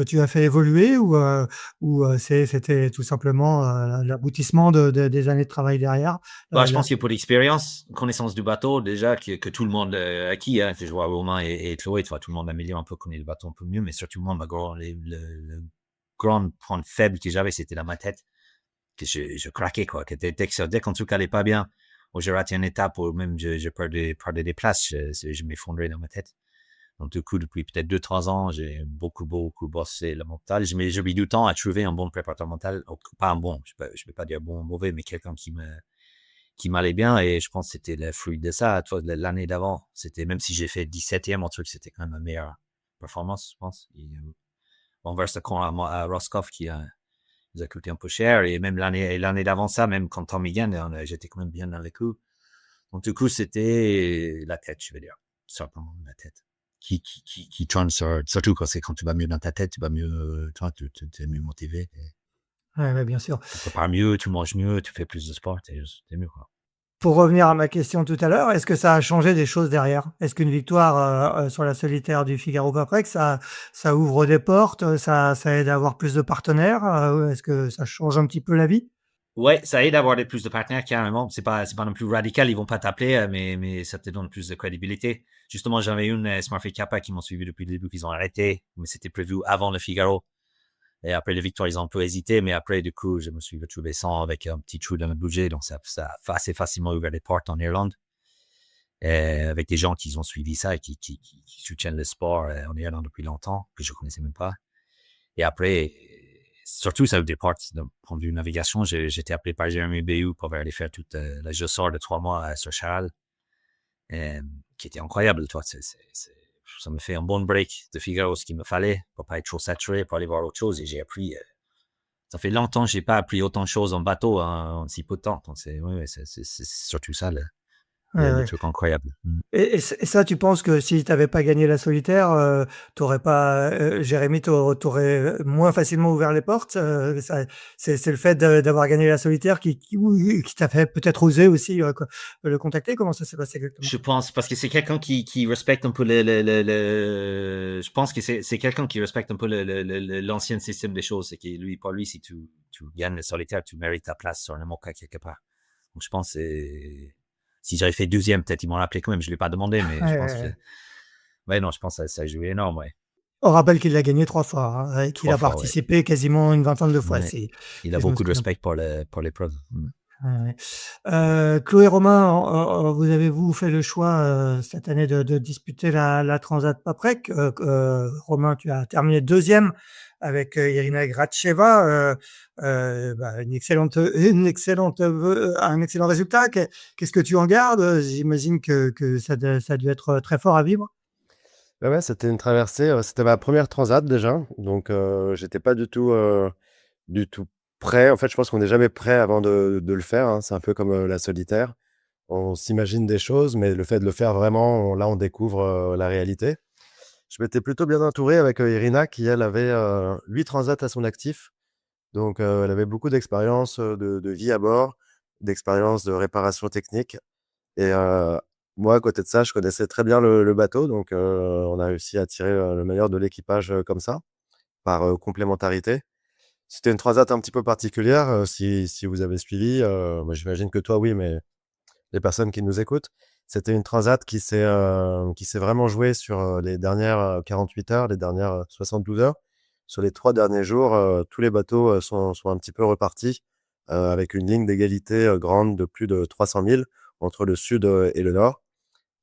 tu as fait évoluer ou c'était tout simplement, l'aboutissement des années de travail derrière? Bah, je La pense qu'il y a pour l'expérience, connaissance du bateau, déjà, que tout le monde a acquis, hein. Je vois Romain et Chloé, tu vois, tout le monde améliore un peu, connaît le bateau un peu mieux, mais surtout moi, le grand point faible que j'avais, c'était dans ma tête, que je craquais, quoi, que dès qu'un truc allait pas bien, ou j'ai raté une étape, ou même je perdais des places, je m'effondrais dans ma tête. Donc, du coup, depuis peut-être 2-3 ans, j'ai beaucoup bossé le mental. J'ai mis du temps à trouver un bon préparateur mental, pas un bon, je vais pas dire bon ou mauvais, mais quelqu'un qui m'allait bien et je pense que c'était le fruit de ça. Toi, l'année d'avant, c'était, même si j'ai fait 17e en truc, c'était quand même une meilleure performance, je pense. On verse le camp à Roscoff qui nous a coûté un peu cher et même l'année d'avant ça, même quand Tommy gagne, j'étais quand même bien dans les coups. Donc, du coup, c'était la tête, je veux dire. Certainement la tête. Qui tourne surtout quand tu vas mieux dans ta tête, tu vas mieux, tu es mieux motivé. Ouais, bien sûr. Tu prépares mieux, tu manges mieux, tu fais plus de sport, t'es mieux, quoi. Pour revenir à ma question tout à l'heure, est-ce que ça a changé des choses derrière? Est-ce qu'une victoire, sur la solitaire du Figaro Paprec, ça ouvre des portes, ça aide à avoir plus de partenaires? Est-ce que ça change un petit peu la vie? Ouais, ça aide d'avoir plus de partenaires carrément. C'est pas non plus radical, ils vont pas t'appeler, mais ça te donne plus de crédibilité. Justement, j'avais une Smurfit Kappa qui m'ont suivi depuis le début, qu'ils ont arrêté, mais c'était prévu avant le Figaro. Et après les victoires, ils ont un peu hésité, mais après, du coup, je me suis retrouvé sans avec un petit trou dans le budget, donc ça a assez facilement ouvert les portes en Irlande. Avec des gens qui ont suivi ça et qui soutiennent le sport en Irlande depuis longtemps, que je connaissais même pas. Et après, surtout, ça ouvre des portes d'un point de vue navigation. J'étais appelé par Jérémy Bayou pour aller faire toute la je sors de 3 mois sur Charal, qui était incroyable. Toi, ça me fait un bon break de Figaro, ce qu'il me fallait pour pas être trop saturé, pour aller voir autre chose. Et j'ai appris. Ça fait longtemps que j'ai pas appris autant de choses en bateau en si peu de temps. Donc c'est surtout ça Ouais, le ouais. truc incroyable. Et ça, tu penses que si tu avais pas gagné la solitaire, tu pas, Jérémy t'aurait moins facilement ouvert les portes? Ça c'est le fait d'avoir gagné la solitaire qui t'a fait peut-être oser aussi, le contacter? Comment ça s'est passé exactement? Je pense parce que c'est quelqu'un qui respecte un peu je pense que c'est quelqu'un qui respecte un peu l'ancien système des choses. C'est que lui, pour lui, si tu gagnes le solitaire, tu mérites ta place sur le Moka quelque part. Donc je pense si j'avais fait 12e, peut-être ils m'ont appelé quand même. Je l'ai pas demandé, mais je Ouais, pense ouais, que ouais. ouais, non, je pense que ça a joué énorme, ouais. On rappelle qu'il l'a gagné 3 fois, hein, et qu'il 3 a fois, ouais. participé quasiment une vingtaine de fois, Ouais. si Il a je me beaucoup de souviens. respect pour l'épreuve. Ouais, ouais. Chloé, Romain, vous fait le choix cette année de disputer la Transat Paprec. Romain, tu as terminé deuxième avec Irina Gracheva. Un excellent résultat. Qu'est-ce que tu en gardes? J'imagine que ça a dû être très fort à vivre. Ouais, c'était une traversée, c'était ma première transat déjà, donc j'étais pas du tout prêt. En fait, je pense qu'on n'est jamais prêt avant de le faire, hein. C'est un peu comme, la solitaire. On s'imagine des choses, mais le fait de le faire vraiment, on découvre, la réalité. Je m'étais plutôt bien entouré avec, Irina qui elle avait, 8 transats à son actif. Donc, elle avait beaucoup d'expérience, de vie à bord, d'expérience de réparation technique et moi à côté de ça, je connaissais très bien le bateau donc, on a réussi à tirer, le meilleur de l'équipage, comme ça, par, complémentarité. C'était une transat un petit peu particulière, si vous avez suivi, moi j'imagine que toi oui, mais les personnes qui nous écoutent. C'était une transat qui s'est vraiment jouée sur, les dernières, 48 heures, les dernières, 72 heures. Sur les 3 derniers jours, tous les bateaux, sont un petit peu repartis, avec une ligne d'égalité, grande de plus de 300 milles entre le sud, et le nord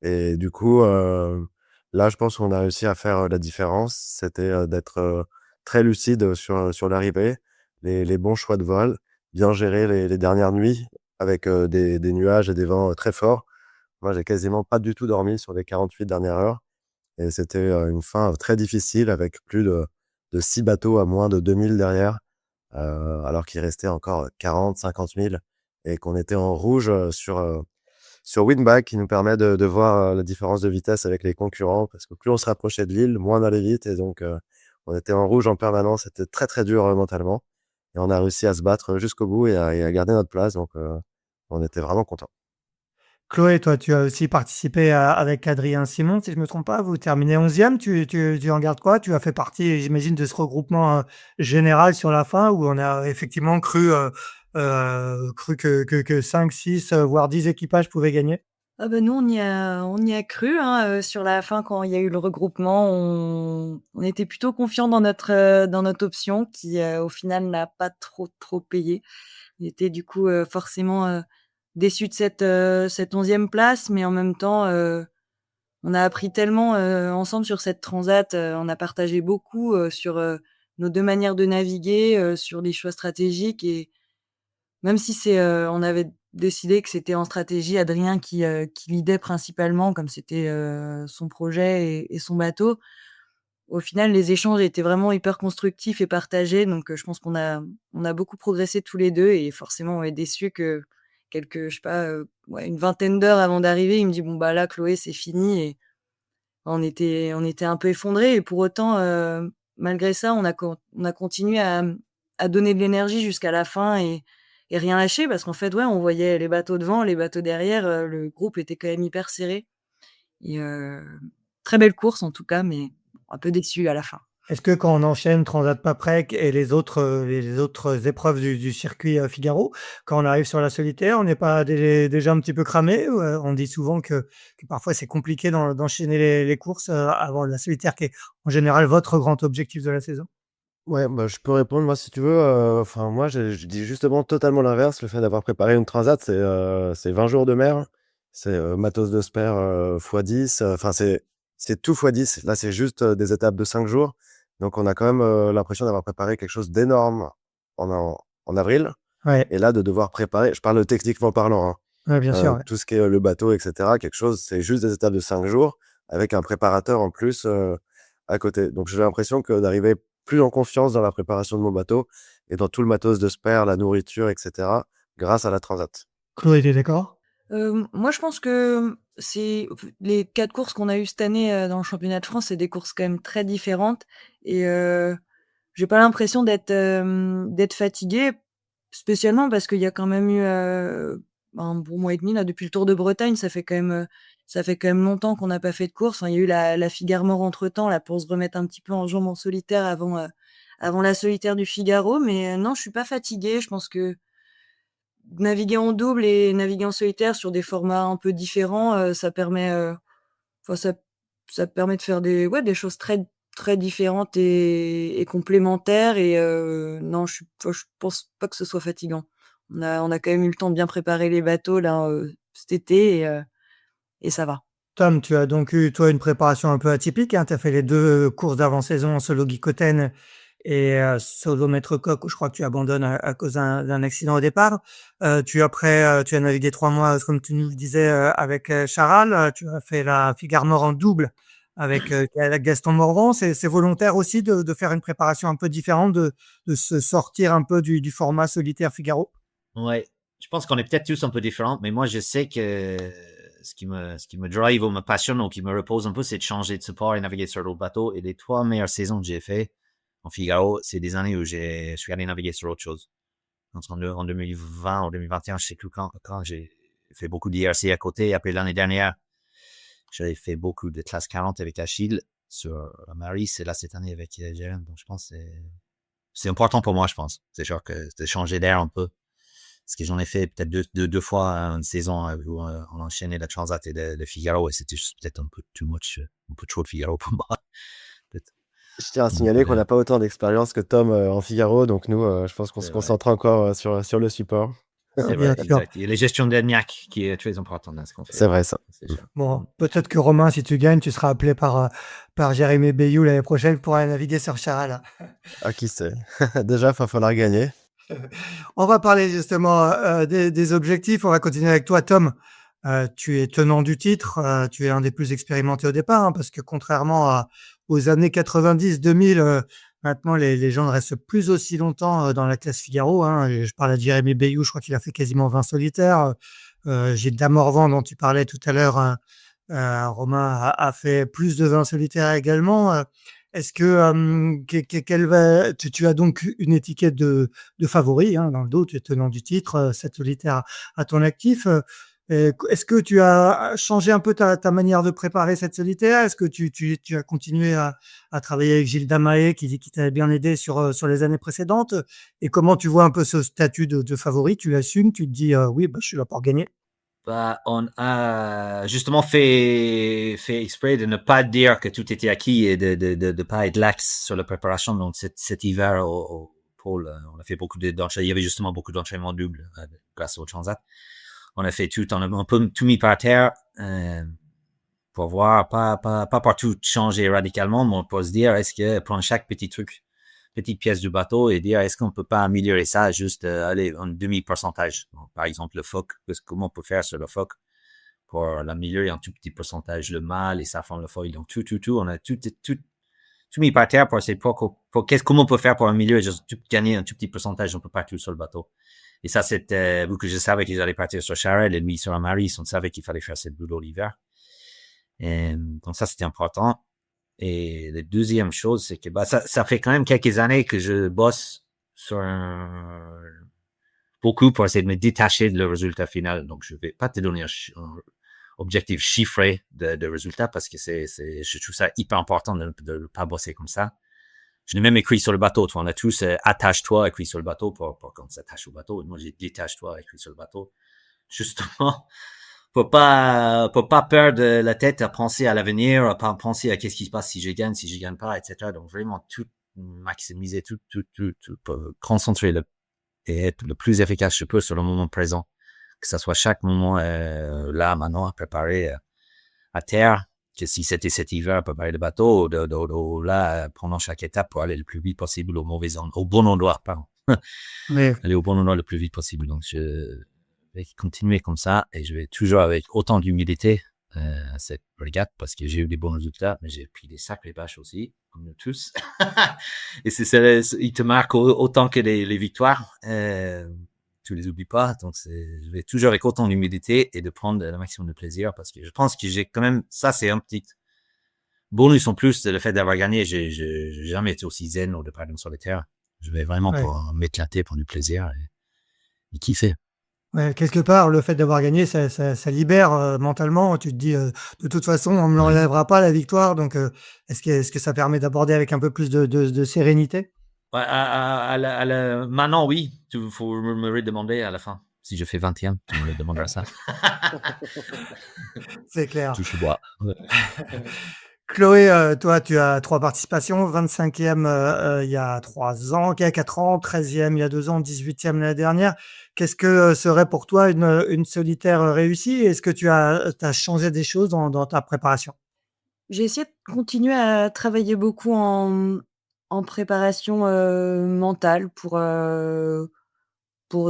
et du coup, là, je pense qu'on a réussi à faire, la différence. C'était, d'être, très lucide, sur l'arrivée, les bons choix de vol, bien gérer les dernières nuits avec, des nuages et des vents, très forts. Moi, j'ai quasiment pas du tout dormi sur les 48 dernières heures et c'était, une fin, très difficile avec plus de 6 bateaux à moins de 2 000 derrière, alors qu'il restait encore 40-50 000 et qu'on était en rouge, sur Winback qui nous permet de voir, la différence de vitesse avec les concurrents parce que plus on se rapprochait de l'île, moins on allait vite et donc on était en rouge en permanence. C'était très, très dur, mentalement et on a réussi à se battre jusqu'au bout et à garder notre place donc on était vraiment contents. Chloé, toi, tu as aussi participé avec Adrien Simon, si je me trompe pas. Vous terminez 11e. Tu en gardes quoi? Tu as fait partie, j'imagine, de ce regroupement général sur la fin où on a effectivement cru que 5, 6, voire 10 équipages pouvaient gagner. Ah bah, nous on y a cru, hein, sur la fin quand il y a eu le regroupement, on était plutôt confiants dans notre option qui, au final n'a pas trop payé. On était du coup, forcément, déçus de cette 11e place, mais en même temps, on a appris tellement, ensemble sur cette transat, on a partagé beaucoup, sur, nos 2 manières de naviguer, sur les choix stratégiques et même si on avait décidé que c'était en stratégie Adrien qui leadait principalement comme c'était, son projet et son bateau. Au final, les échanges étaient vraiment hyper constructifs et partagés donc je pense qu'on a beaucoup progressé tous les 2 et forcément on est déçus que je sais pas, ouais, une vingtaine d'heures avant d'arriver, il me dit: «Bon, bah, là, Chloé, c'est fini» et on était un peu effondrés et pour autant, malgré ça, on a continué à donner de l'énergie jusqu'à la fin et rien lâcher parce qu'en fait, ouais, on voyait les bateaux devant, les bateaux derrière, le groupe était quand même hyper serré et très belle course en tout cas, mais un peu déçu à la fin. Est-ce que quand on enchaîne Transat Paprec et les autres épreuves du circuit, Figaro, quand on arrive sur la solitaire, on n'est pas déjà un petit peu cramé? Ou, on dit souvent que parfois c'est compliqué d'enchaîner les courses, avant la solitaire qui est en général votre grand objectif de la saison? Ouais, bah, je peux répondre moi si tu veux, enfin moi je dis justement totalement l'inverse. Le fait d'avoir préparé une transat, c'est 20 jours de mer, c'est, matos de spare, x 10, enfin c'est tout x 10. Là, c'est juste, des étapes de 5 jours, donc on a quand même, l'impression d'avoir préparé quelque chose d'énorme en avril Ouais, et là de devoir préparer, je parle techniquement parlant, hein, ouais, bien sûr, ouais. tout ce qui est, le bateau et cetera, quelque chose, c'est juste des étapes de 5 jours avec un préparateur en plus, à côté. Donc j'ai l'impression que d'arriver plus en confiance dans la préparation de mon bateau et dans tout le matos de spare, la nourriture et cetera, grâce à la transat. Chloé, tu es d'accord? Moi, je pense que c'est les 4 courses qu'on a eues cette année, dans le championnat de France, c'est des courses quand même très différentes et j'ai pas l'impression d'être fatiguée, spécialement parce qu'il y a quand même eu, un bon mois et demi là depuis le Tour de Bretagne. Ça fait quand même longtemps qu'on n'a pas fait de course. Enfin, il y a eu la Figaro entre-temps là pour se remettre un petit peu en jambes en solitaire avant la solitaire du Figaro. Mais non, je suis pas fatiguée. Je pense que naviguer en double et naviguer en solitaire sur des formats un peu différents, ça permet, enfin ça permet de faire des choses très différentes et complémentaires et non, je pense pas que ce soit fatigant. On a quand même eu le temps de bien préparer les bateaux là, cet été et ça va. Tom, tu as donc eu, toi, une préparation un peu atypique, hein. Tu as fait les 2 courses d'avant-saison, solo Guicoten et solo Maître Coq, où je crois que tu abandonnes à cause d'un accident au départ. Tu as navigué 3 mois, comme tu nous le disais, avec, Charal. Tu as fait la Figaro en double avec, Gaston Morvan. C'est volontaire aussi de faire une préparation un peu différente, de se sortir un peu du format solitaire Figaro? Ouais, je pense qu'on est peut-être tous un peu différents, mais moi, je sais que ce qui me drive ou me passionne ou qui me repose un peu, c'est de changer de support et naviguer sur d'autres bateaux. Et les 3 meilleures saisons que j'ai fait en Figaro, c'est des années où je suis allé naviguer sur autre chose. Donc, en 2020 ou 2021, je sais plus quand j'ai fait beaucoup d'IRC à côté. Et après l'année dernière, j'avais fait beaucoup de classe 40 avec Achille sur la Maris et là, cette année avec Jérém. Donc, je pense que c'est important pour moi, je pense. C'est sûr que de changer d'air un peu. Parce que j'en ai fait peut-être deux fois une saison où on enchaînait la Transat et le Figaro et c'était juste peut-être un peu too much, un peu trop de Figaro pour moi. Peut-être. Je tiens à Donc, signaler qu'on n'a pas autant d'expérience que Tom, en Figaro, donc nous, je pense qu'on se c'est vrai. concentre encore, sur le support. C'est Bien vrai, sûr. exact. Et la gestion d'ENIAC qui est très importante dans ce qu'on C'est fait. vrai ça. C'est Mmh. sûr. Bon, peut-être que Romain, si tu gagnes, tu seras appelé par Jérémy Bayou l'année prochaine pour aller naviguer sur Charal. Ah qui sait? Déjà, il va falloir gagner. On va parler justement, des objectifs. On va continuer avec toi, Tom. Tu es tenant du titre, tu es un des plus expérimentés au départ, hein, parce que contrairement aux années 90-2000, maintenant les gens ne restent plus aussi longtemps, dans la classe Figaro, hein. Et je parle à Jérémy Bayou, je crois qu'il a fait quasiment 20 solitaires. Gilles Damorvan dont tu parlais tout à l'heure, hein, Romain a fait plus de 20 solitaires également. Est-ce que, quelle va tu as donc une étiquette de favori, hein, dans le dos, tu es tenant du titre, 7 solitaires à ton actif. Est-ce que tu as changé un peu ta manière de préparer cette solitaire? Est-ce que tu as continué à travailler avec Gilles Damaé qui t'avait bien aidé sur les années précédentes? Et comment tu vois un peu ce statut de favori? Tu l'assumes? Tu te dis: «Oui, bah, je suis là pour gagner»? Bah, on a justement fait exprès de ne pas dire que tout était acquis et de pas être lax sur la préparation. Donc, cet hiver au pôle, on a fait beaucoup d'entraînements. Il y avait justement beaucoup d'entraînements doubles grâce au Transat. On a fait tout, on a un peu tout mis par terre pour voir, pas partout changer radicalement, mais pour se dire, est-ce que prendre chaque petit truc, petite pièce du bateau et dire, est-ce qu'on peut pas améliorer ça juste, allez, un demi-pourcentage. Donc, par exemple, le phoque, comment on peut faire sur le phoque pour l'améliorer un tout petit pourcentage, le mât, les safrans, le foil. Donc, tout, on a tout mis par terre pour essayer comment on peut faire pour améliorer, juste gagner un tout petit pourcentage un peu partout sur le bateau. Et ça, c'était, vu que je savais qu'ils allaient partir sur Charel et lui sur la Maris, on savait qu'il fallait faire cette boulot l'hiver. Et donc ça, c'était important. Et la deuxième chose, c'est que ça fait quand même quelques années que je bosse beaucoup pour essayer de me détacher de le résultat final. Donc, je vais pas te donner un objectif chiffré de résultat parce que je trouve ça hyper important de ne pas bosser comme ça. Je l'ai même écrit sur le bateau. On a tous attache-toi écrit sur le bateau pour qu'on s'attache au bateau. Et moi, j'ai détache-toi écrit sur le bateau. Justement, pour pas perdre la tête à penser à l'avenir, à pas penser à qu'est-ce qui se passe si je gagne pas, etc. Donc, vraiment, tout maximiser, tout pour concentrer et être le plus efficace je peux sur le moment présent. Que ça soit chaque moment là, maintenant, à préparer à terre. Que si c'était cet hiver, à préparer le bateau, là, pendant chaque étape pour aller le plus vite possible au bon endroit, pardon. Mais Aller au bon endroit le plus vite possible. Donc, je vais continuer comme ça et je vais toujours avec autant d'humilité à cette régate parce que j'ai eu des bons résultats, mais j'ai pris des sacrées bâches aussi, comme nous tous. Et il te marque autant que les victoires. Tu les oublies pas. Donc, je vais toujours avec autant d'humilité et de prendre le maximum de plaisir parce que je pense que j'ai quand même, ça c'est un petit bonus en plus, le fait d'avoir gagné. J'ai jamais été aussi zen au départ d'une solitaire. Je vais vraiment ouais. pour m'éclater, prendre du plaisir et kiffer. Ouais, quelque part, le fait d'avoir gagné, ça libère mentalement. Tu te dis, de toute façon, on ne me Ouais. l'enlèvera pas la victoire. Donc, est-ce que ça permet d'aborder avec un peu plus de sérénité? Ouais, maintenant, oui. Faut me redemander à la fin. Si je fais 20e, tu me le demanderas ça. C'est clair. Touche le bois. Ouais. Chloé, toi, tu as 3 participations, 25e il y a 3 ans, 4 ans, 13e il y a 2 ans, 18e l'année dernière. Qu'est-ce que serait pour toi une solitaire réussie? Est-ce que tu as changé des choses dans ta préparation? J'ai essayé de continuer à travailler beaucoup en préparation, mentale pour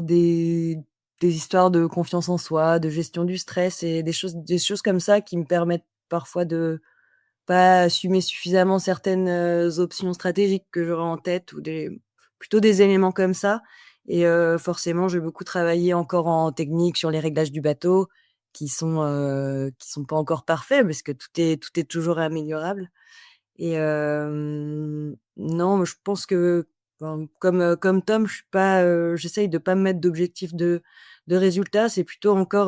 des histoires de confiance en soi, de gestion du stress et des choses comme ça qui me permettent parfois de pas assumer suffisamment certaines, options stratégiques que j'aurais en tête ou plutôt des éléments comme ça et forcément, j'ai beaucoup travaillé encore en technique sur les réglages du bateau qui sont pas encore parfaits parce que tout est toujours améliorable et non, mais je pense que, enfin, comme Tom, je suis pas, j'essaye de pas me mettre d'objectifs de résultats. C'est plutôt encore,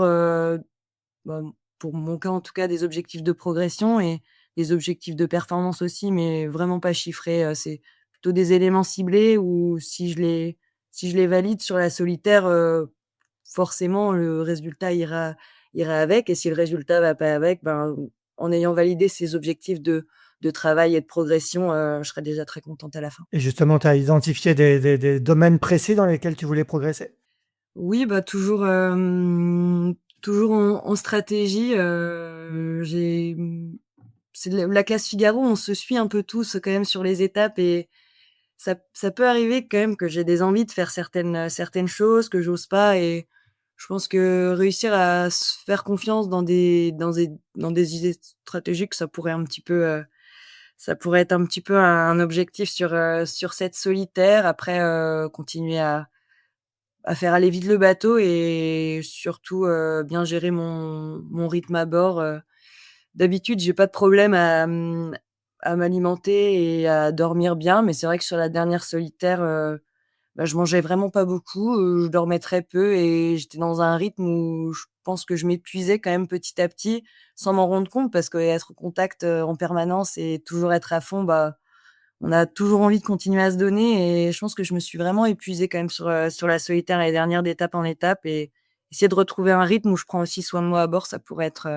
bah, pour mon cas en tout cas, des objectifs de progression et des objectifs de performance aussi, mais vraiment pas chiffrés, c'est plutôt des éléments ciblés où si je les valide sur la solitaire, forcément le résultat ira avec et si le résultat va pas avec, ben, en ayant validé ces objectifs de travail et de progression, je serai déjà très contente à la fin. Et justement, tu as identifié des domaines précis dans lesquels tu voulais progresser? Oui, bah, toujours en stratégie, c'est la classe Figaro, on se suit un peu tous quand même sur les étapes et ça peut arriver quand même que j'ai des envies de faire certaines choses que j'ose pas et je pense que réussir à se faire confiance dans des idées stratégiques, ça pourrait être un petit peu un objectif sur cette solitaire. Après, continuer à faire aller vite le bateau et surtout, bien gérer mon rythme à bord, D'habitude, j'ai pas de problème à m'alimenter et à dormir bien, mais c'est vrai que sur la dernière solitaire, bah, je mangeais vraiment pas beaucoup, je dormais très peu et j'étais dans un rythme où je pense que je m'épuisais quand même petit à petit, sans m'en rendre compte parce qu'être au contact, en permanence et toujours être à fond, bah, on a toujours envie de continuer à se donner et je pense que je me suis vraiment épuisée quand même sur la solitaire l'année dernière d'étape en étape et essayer de retrouver un rythme où je prends aussi soin de moi à bord, ça pourrait être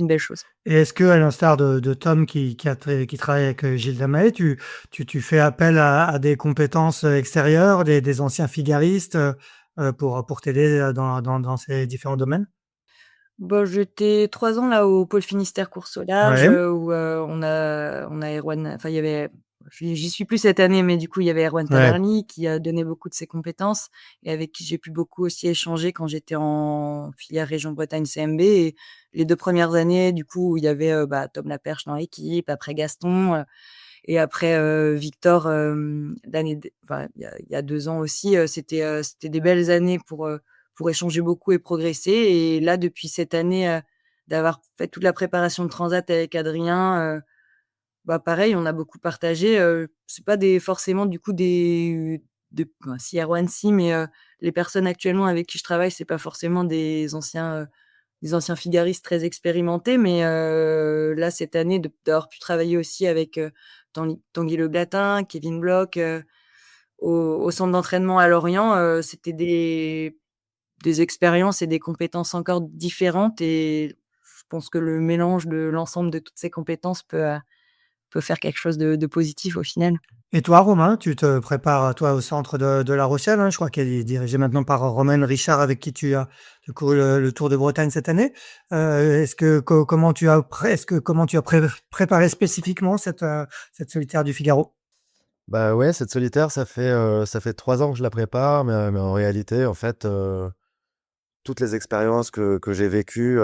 une belle chose. Et est-ce que, à l'instar de Tom qui travaille avec Gilles Damaet, tu fais appel à des compétences extérieures, des anciens figaristes pour t'aider dans ces différents domaines? Bah, j'étais 3 ans là au pôle Finistère course au large, Ouais, où, on a Erwan enfin il y avait j'y suis plus cette année, mais du coup il y avait Erwan ouais. Taverny qui a donné beaucoup de ses compétences et avec qui j'ai pu beaucoup aussi échanger quand j'étais en filière région Bretagne CMB et les 2 premières années du coup où il y avait, bah, Tom Laperche dans l'équipe, après Gaston, et après, Victor, l'année d enfin il y a 2 ans aussi, c'était des belles années pour échanger beaucoup et progresser et là depuis cette année, d'avoir fait toute la préparation de transat avec Adrien, bah, pareil on a beaucoup partagé, c'est pas forcément du coup si Erwan si, mais les personnes actuellement avec qui je travaille, c'est pas forcément des anciens figaristes très expérimentés, mais là, cette année, d'avoir pu travailler aussi avec Tanguy Le Blatin, Kevin Bloch, au centre d'entraînement à Lorient, c'était des expériences et des compétences encore différentes, et je pense que le mélange de l'ensemble de toutes ces compétences peut faire quelque chose de positif au final. Et toi, Romain, tu te prépares, toi, au centre de La Rochelle, hein, je crois qu'elle est dirigée maintenant par Romaine Richard, avec qui tu as couru le Tour de Bretagne cette année. Comment tu as préparé spécifiquement cette solitaire du Figaro? Bah ouais, cette solitaire, ça fait 3 ans que je la prépare, mais en réalité, en fait, toutes les expériences que j'ai vécues,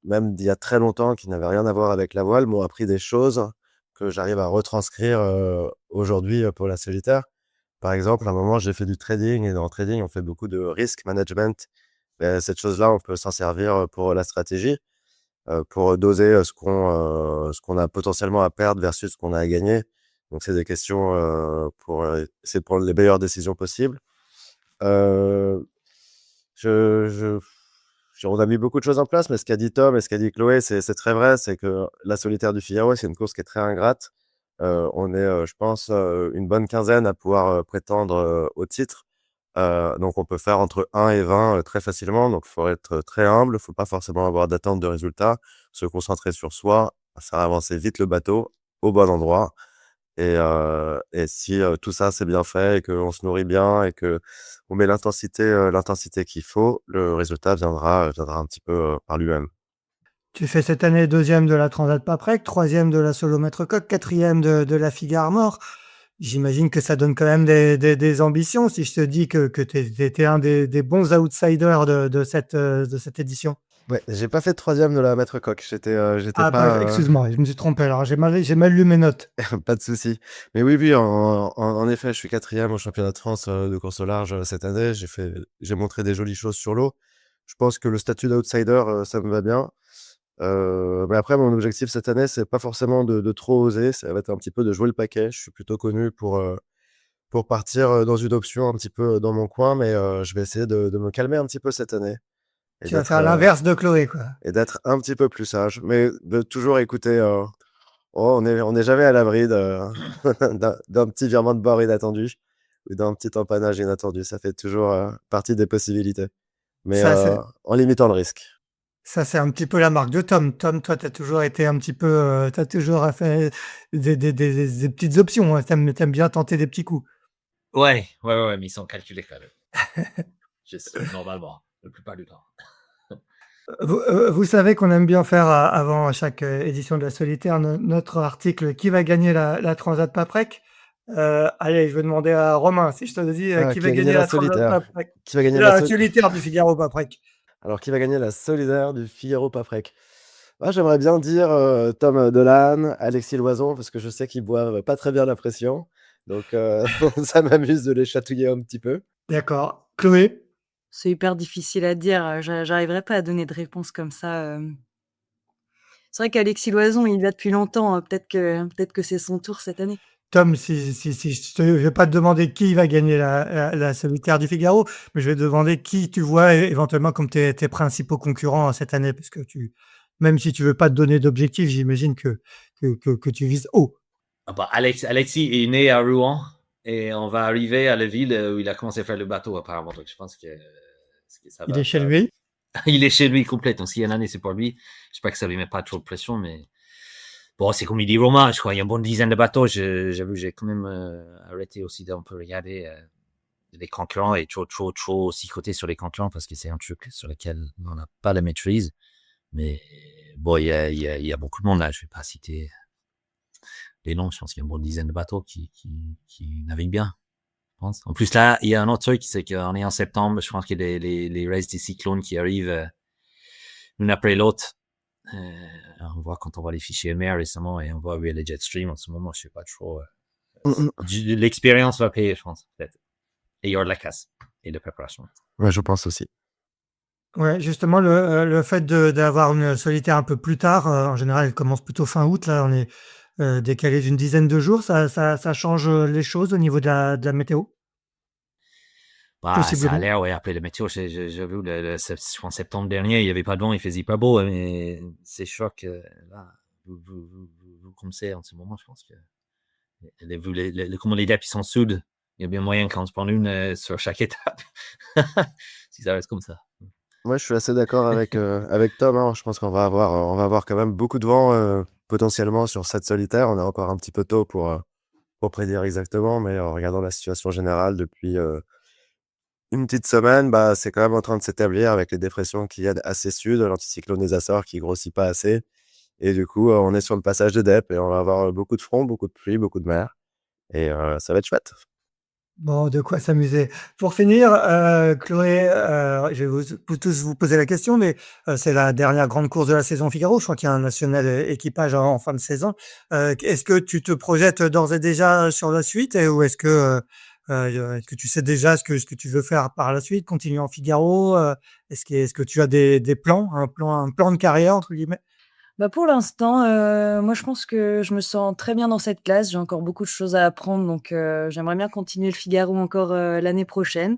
même d'il y a très longtemps, qui n'avaient rien à voir avec la voile, m'ont appris des choses que j'arrive à retranscrire, aujourd'hui, pour la solitaire. Par exemple, à un moment, j'ai fait du trading, et dans le trading, on fait beaucoup de risk management. Cette chose-là, on peut s'en servir, pour la stratégie, pour doser, ce qu'on a potentiellement à perdre versus ce qu'on a à gagner. Donc c'est des questions, pour, essayer de prendre les meilleures décisions possibles. Heu, je on a mis beaucoup de choses en place, mais ce qu'a dit Tom et ce qu'a dit Chloé, c'est très vrai. C'est que la solitaire du Figaro, c'est une course qui est très ingrate. On est, je pense, une bonne quinzaine à pouvoir, prétendre, au titre. Donc on peut faire entre 1 et 20, très facilement. Donc il faut être très humble, il faut pas forcément avoir d'attente de résultats, se concentrer sur soi, faire avancer vite le bateau au bon endroit. Et si, tout ça c'est bien fait et qu'on se nourrit bien et qu'on met l'intensité qu'il faut, le résultat viendra un petit peu, par lui-même. Tu fais cette année 2e de la Transat Paprec, 3e de la Solo Maître Coq, 4e de la Figare Armor. J'imagine que ça donne quand même des ambitions, si je te dis que tu étais un des bons outsiders de cette édition. Ouais, j'ai pas fait de 3e de la Maître Coq. J'étais Ah, pas, excuse-moi, je me suis trompé. Alors, j'ai mal lu mes notes. pas de souci. Mais oui, oui, en effet, je suis 4e au championnat de France, de course au large, cette année. J'ai montré des jolies choses sur l'eau. Je pense que le statut d'outsider, ça me va bien. Mais après, mon objectif cette année, c'est pas forcément de trop oser. Ça va être un petit peu de jouer le paquet. Je suis plutôt connu pour partir, dans une option un petit peu dans mon coin, mais je vais essayer de me calmer un petit peu cette année et Tu vas faire l'inverse de Chloé, quoi. d'être un petit peu plus sage, mais de toujours écouter, on est jamais à l'abri de d'un petit virement de bord inattendu ou d'un petit empannage inattendu. Ça fait toujours, partie des possibilités, mais Ça, c'est en limitant le risque. Ça, c'est un petit peu la marque de Tom. Tom, toi, tu as toujours été un petit peu, tu as toujours fait des petites options, hein. Tu aimes bien tenter des petits coups. Ouais, mais ils sont calculés quand même. Normalement, la plupart du temps. Vous savez qu'on aime bien faire, avant chaque édition de la solitaire, notre article qui va gagner la Transat Paprec. Allez, je vais demander à Romain si je te dis qui Qui va va gagner gagner la la Transat solitaire? Paprec. Qui va gagner la La sol solitaire du Figaro Paprec. Alors, qui va gagner la solidaire du Figaro Paprec? Moi, j'aimerais bien dire, Tom Dolan, Alexis Loison, parce que je sais qu'ils boivent pas très bien la pression. Donc, ça m'amuse de les chatouiller un petit peu. D'accord. Chloé? C'est hyper difficile à dire, j'arriverai pas à donner de réponse comme ça. C'est vrai qu'Alexis Loison, il est là depuis longtemps, peut-être que c'est son tour cette année. Tom, si je vais pas te demander qui va gagner la solitaire du Figaro, mais je vais te demander qui tu vois éventuellement comme tes principaux concurrents cette année, parce que même si tu veux pas te donner d'objectif, j'imagine que tu vises haut. Ah bah, Alexis est né à Rouen et on va arriver à la ville où il a commencé à faire le bateau apparemment. Donc je pense que ça Il va. est chez lui. Il est chez lui complet. Donc s'il y a une année, c'est pour lui. J'espère que ça lui met pas trop de pression, mais bon, c'est comme il dit Romain. Je crois il y a une bonne dizaine de bateaux. J'avoue, j'ai quand même arrêté aussi d'un peu regarder les concurrents et trop aussi côté sur les concurrents parce que c'est un truc sur lequel on n'a pas la maîtrise. Mais bon, il y a beaucoup de monde là. Je vais pas citer les noms. Je pense qu'il y a une bonne dizaine de bateaux qui naviguent bien. Je pense. En plus, là, il y a un autre truc, c'est qu'on est en septembre. Je pense qu'il y a les races des cyclones qui arrivent l'une après l'autre. On voit quand on voit les fichiers mer récemment et on voit les Jetstream en ce moment. Je sais pas trop. L'expérience va payer, je pense, peut-être. Et il y aura de la casse et de préparation. Ouais, je pense aussi. Ouais, justement, le fait d'avoir une solitaire un peu plus tard, en général, elle commence plutôt fin août. Là, on est décalé d'une dizaine de jours. Ça change les choses au niveau de la météo. Bah, ça a possiblement. l'air, ouais, après le météo, j'ai vu, je pense septembre dernier, il n'y avait pas de vent, il faisait pas beau, mais c'est sûr que là, vous commencez en ce moment, je pense que comment les dates qui sont sud, il y a bien moyen qu'on se prenne une sur chaque étape, si ça reste comme ça. Moi, je suis assez d'accord avec Tom, hein. Je pense on va avoir quand même beaucoup de vent, potentiellement sur cette solitaire. On est encore un petit peu tôt pour prédire exactement, mais en regardant la situation générale depuis, une petite semaine, bah, c'est quand même en train de s'établir avec les dépressions qui viennent assez sud, l'anticyclone des Açores qui grossit pas assez et du coup, on est sur le passage de Dieppe et on va avoir beaucoup de front, beaucoup de pluie, beaucoup de mer et ça va être chouette. Bon, de quoi s'amuser. Pour finir, Chloé, je vais vous tous vous poser la question, mais c'est la dernière grande course de la saison Figaro. Je crois qu'il y a un national équipage en fin de saison. Est-ce que tu te projettes d'ores et déjà sur la suite ou est-ce que tu sais déjà ce que tu veux faire par la suite, continuer en Figaro? Est-ce que tu as des plans, un plan de carrière entre guillemets? Bah, pour l'instant, moi, je pense que je me sens très bien dans cette classe. J'ai encore beaucoup de choses à apprendre, donc j'aimerais bien continuer le Figaro encore, l'année prochaine.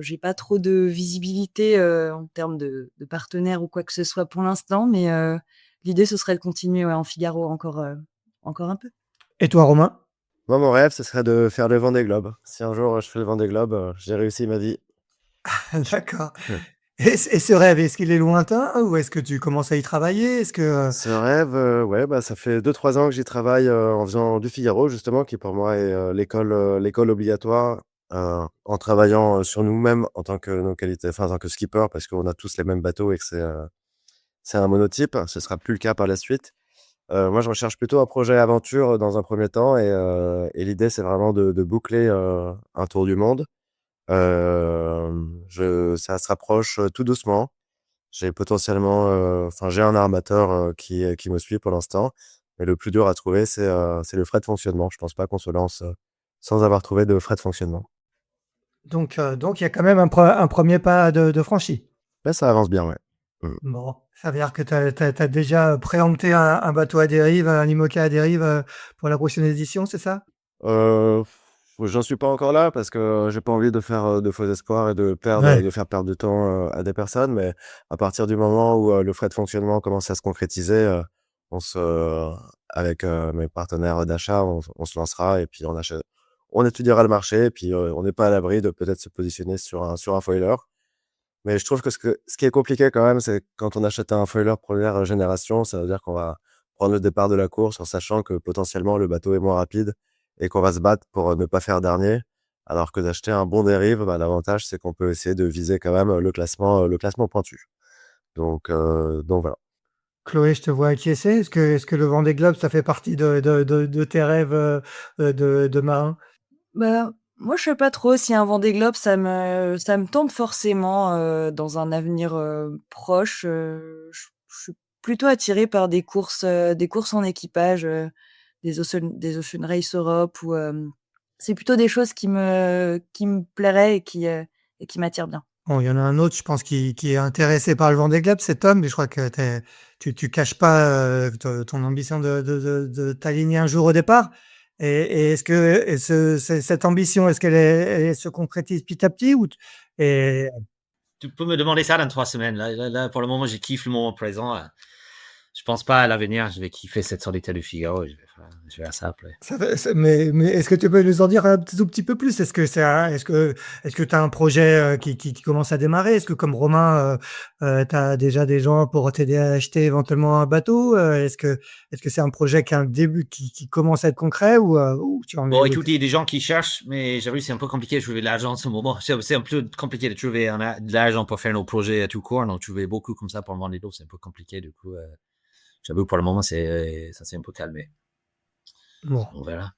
J'ai pas trop de visibilité, en termes de partenaires ou quoi que ce soit pour l'instant, mais l'idée, ce serait de continuer, ouais, en Figaro encore un peu. Et toi, Romain? Moi, mon rêve, ce serait de faire le Vendée Globe. Si un jour, je fais le Vendée Globe, j'ai réussi ma vie. D'accord. Et ce rêve, est-ce qu'il est lointain ou est-ce que tu commences à y travailler? Est-ce que, Ce rêve, ouais, bah, ça fait 2-3 ans que j'y travaille, en faisant du Figaro justement, qui pour moi est, l'école obligatoire, en travaillant, sur nous-mêmes en tant que nos qualités enfin, en tant que skipper parce qu'on a tous les mêmes bateaux et que c'est un monotype. Ce sera plus le cas par la suite. Moi, je recherche plutôt un projet aventure, dans un premier temps et l'idée, c'est vraiment de boucler, un tour du monde. Je Ça se rapproche, tout doucement. J'ai potentiellement, enfin, j'ai un armateur, qui me suit pour l'instant, mais le plus dur à trouver, c'est le frais de fonctionnement. Je pense pas qu'on se lance, sans avoir trouvé de frais de fonctionnement. donc il y a quand même un premier pas de franchi? Là, ça avance bien, ouais. Mmh. Bon, ça veut dire que tu as déjà préempté un bateau à dérive, un IMOCA à dérive, pour la prochaine édition, c'est ça? Heu, J'en suis pas encore là parce que j'ai pas envie de faire, de faux espoirs et Ouais. de faire perdre du temps, à des personnes, mais à partir du moment où, le frais de fonctionnement commence à se concrétiser, on se avec, mes partenaires d'achat, on se lancera et puis on étudiera le marché et puis, on n'est pas à l'abri de peut-être se positionner sur un foiler. Mais je trouve que ce qui est compliqué quand même, c'est quand on achète un foiler première génération, ça veut dire qu'on va prendre le départ de la course en sachant que potentiellement le bateau est moins rapide et qu'on va se battre pour, ne pas faire dernier. Alors que d'acheter un bon dérive, bah, l'avantage, c'est qu'on peut essayer de viser quand même, le classement pointu. Donc voilà. Chloé, je te vois acquiescer. Est-ce que le Vendée Globe, ça fait partie de tes rêves, de marin? Bah, moi, je sais pas trop si un Vendée Globe, ça me tente forcément, dans un avenir, proche. Je suis plutôt attirée par des courses en équipage, des Ocean Race Europe ou, c'est plutôt des choses qui me plairaient et qui m'attirent bien. Bon, il y en a un autre, je pense, qui est intéressé par le Vendée Globe, c'est Tom, mais je crois que tu caches pas ton ambition de t'aligner un jour au départ. Et est-ce que cette ambition, est-ce elle se concrétise petit à petit et Tu peux me demander ça dans 3 semaines. Là, pour le moment, je kiffe le moment présent. Je pense pas à l'avenir, je vais kiffer cette solitaire du Figaro et je vais faire ça après. mais est-ce que tu peux nous en dire un tout petit peu plus? Est-ce que tu as un projet qui commence à démarrer? Est-ce que comme Romain, tu as déjà des gens pour t'aider à acheter éventuellement un bateau? Est-ce que c'est un projet qui a un début qui commence à être concret ou tu en es Bon, où? écoute, il y a des gens qui cherchent, mais j'avoue, c'est un peu compliqué de trouver de l'argent en ce moment. C'est un peu compliqué de trouver de l'argent pour faire nos projets à tout court. Donc, trouver beaucoup comme ça pour vendre des lots, c'est un peu compliqué. Du coup, j'avoue, pour le moment, ça s'est un peu calmé. Bon, On verra.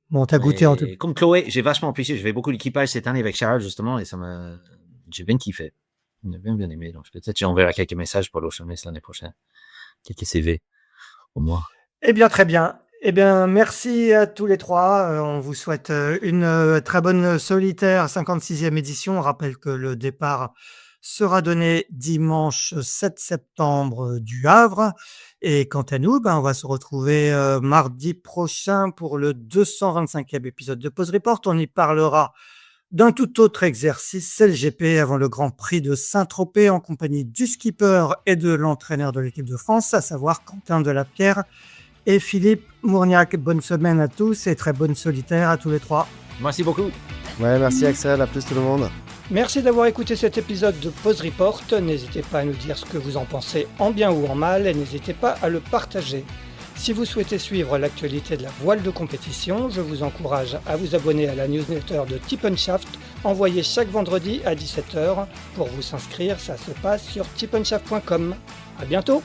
bon, tu as goûté en tout. Mais comme Chloé, j'ai vachement apprécié. J'ai fait beaucoup d'équipage cette année avec Charles, justement, et j'ai bien kiffé. J'ai bien aimé. Donc, peut-être j'enverrai quelques messages pour l'Ocean Race l'année prochaine. Quelques CV, au moins. Eh bien, très bien. Eh bien, merci à tous les 3. On vous souhaite, une, très bonne solitaire 56e édition. On rappelle que le départ sera donné dimanche 7 septembre du Havre et quant à nous, ben, on va se retrouver, mardi prochain pour le 225e épisode de Pause Report. On y parlera d'un tout autre exercice, c'est le GP avant le Grand Prix de Saint-Tropez en compagnie du skipper et de l'entraîneur de l'équipe de France, à savoir Quentin Delapierre et Philippe Mourniac. Bonne semaine à tous et très bonne solitaire à tous les trois. Merci beaucoup. Ouais, merci Axel, à plus tout le monde. Merci d'avoir écouté cet épisode de Pause Report. N'hésitez pas à nous dire ce que vous en pensez en bien ou en mal et n'hésitez pas à le partager. Si vous souhaitez suivre l'actualité de la voile de compétition, je vous encourage à vous abonner à la newsletter de Tip & Shaft, envoyée chaque vendredi à 17h. Pour vous inscrire, ça se passe sur tipnshaft.com. À bientôt!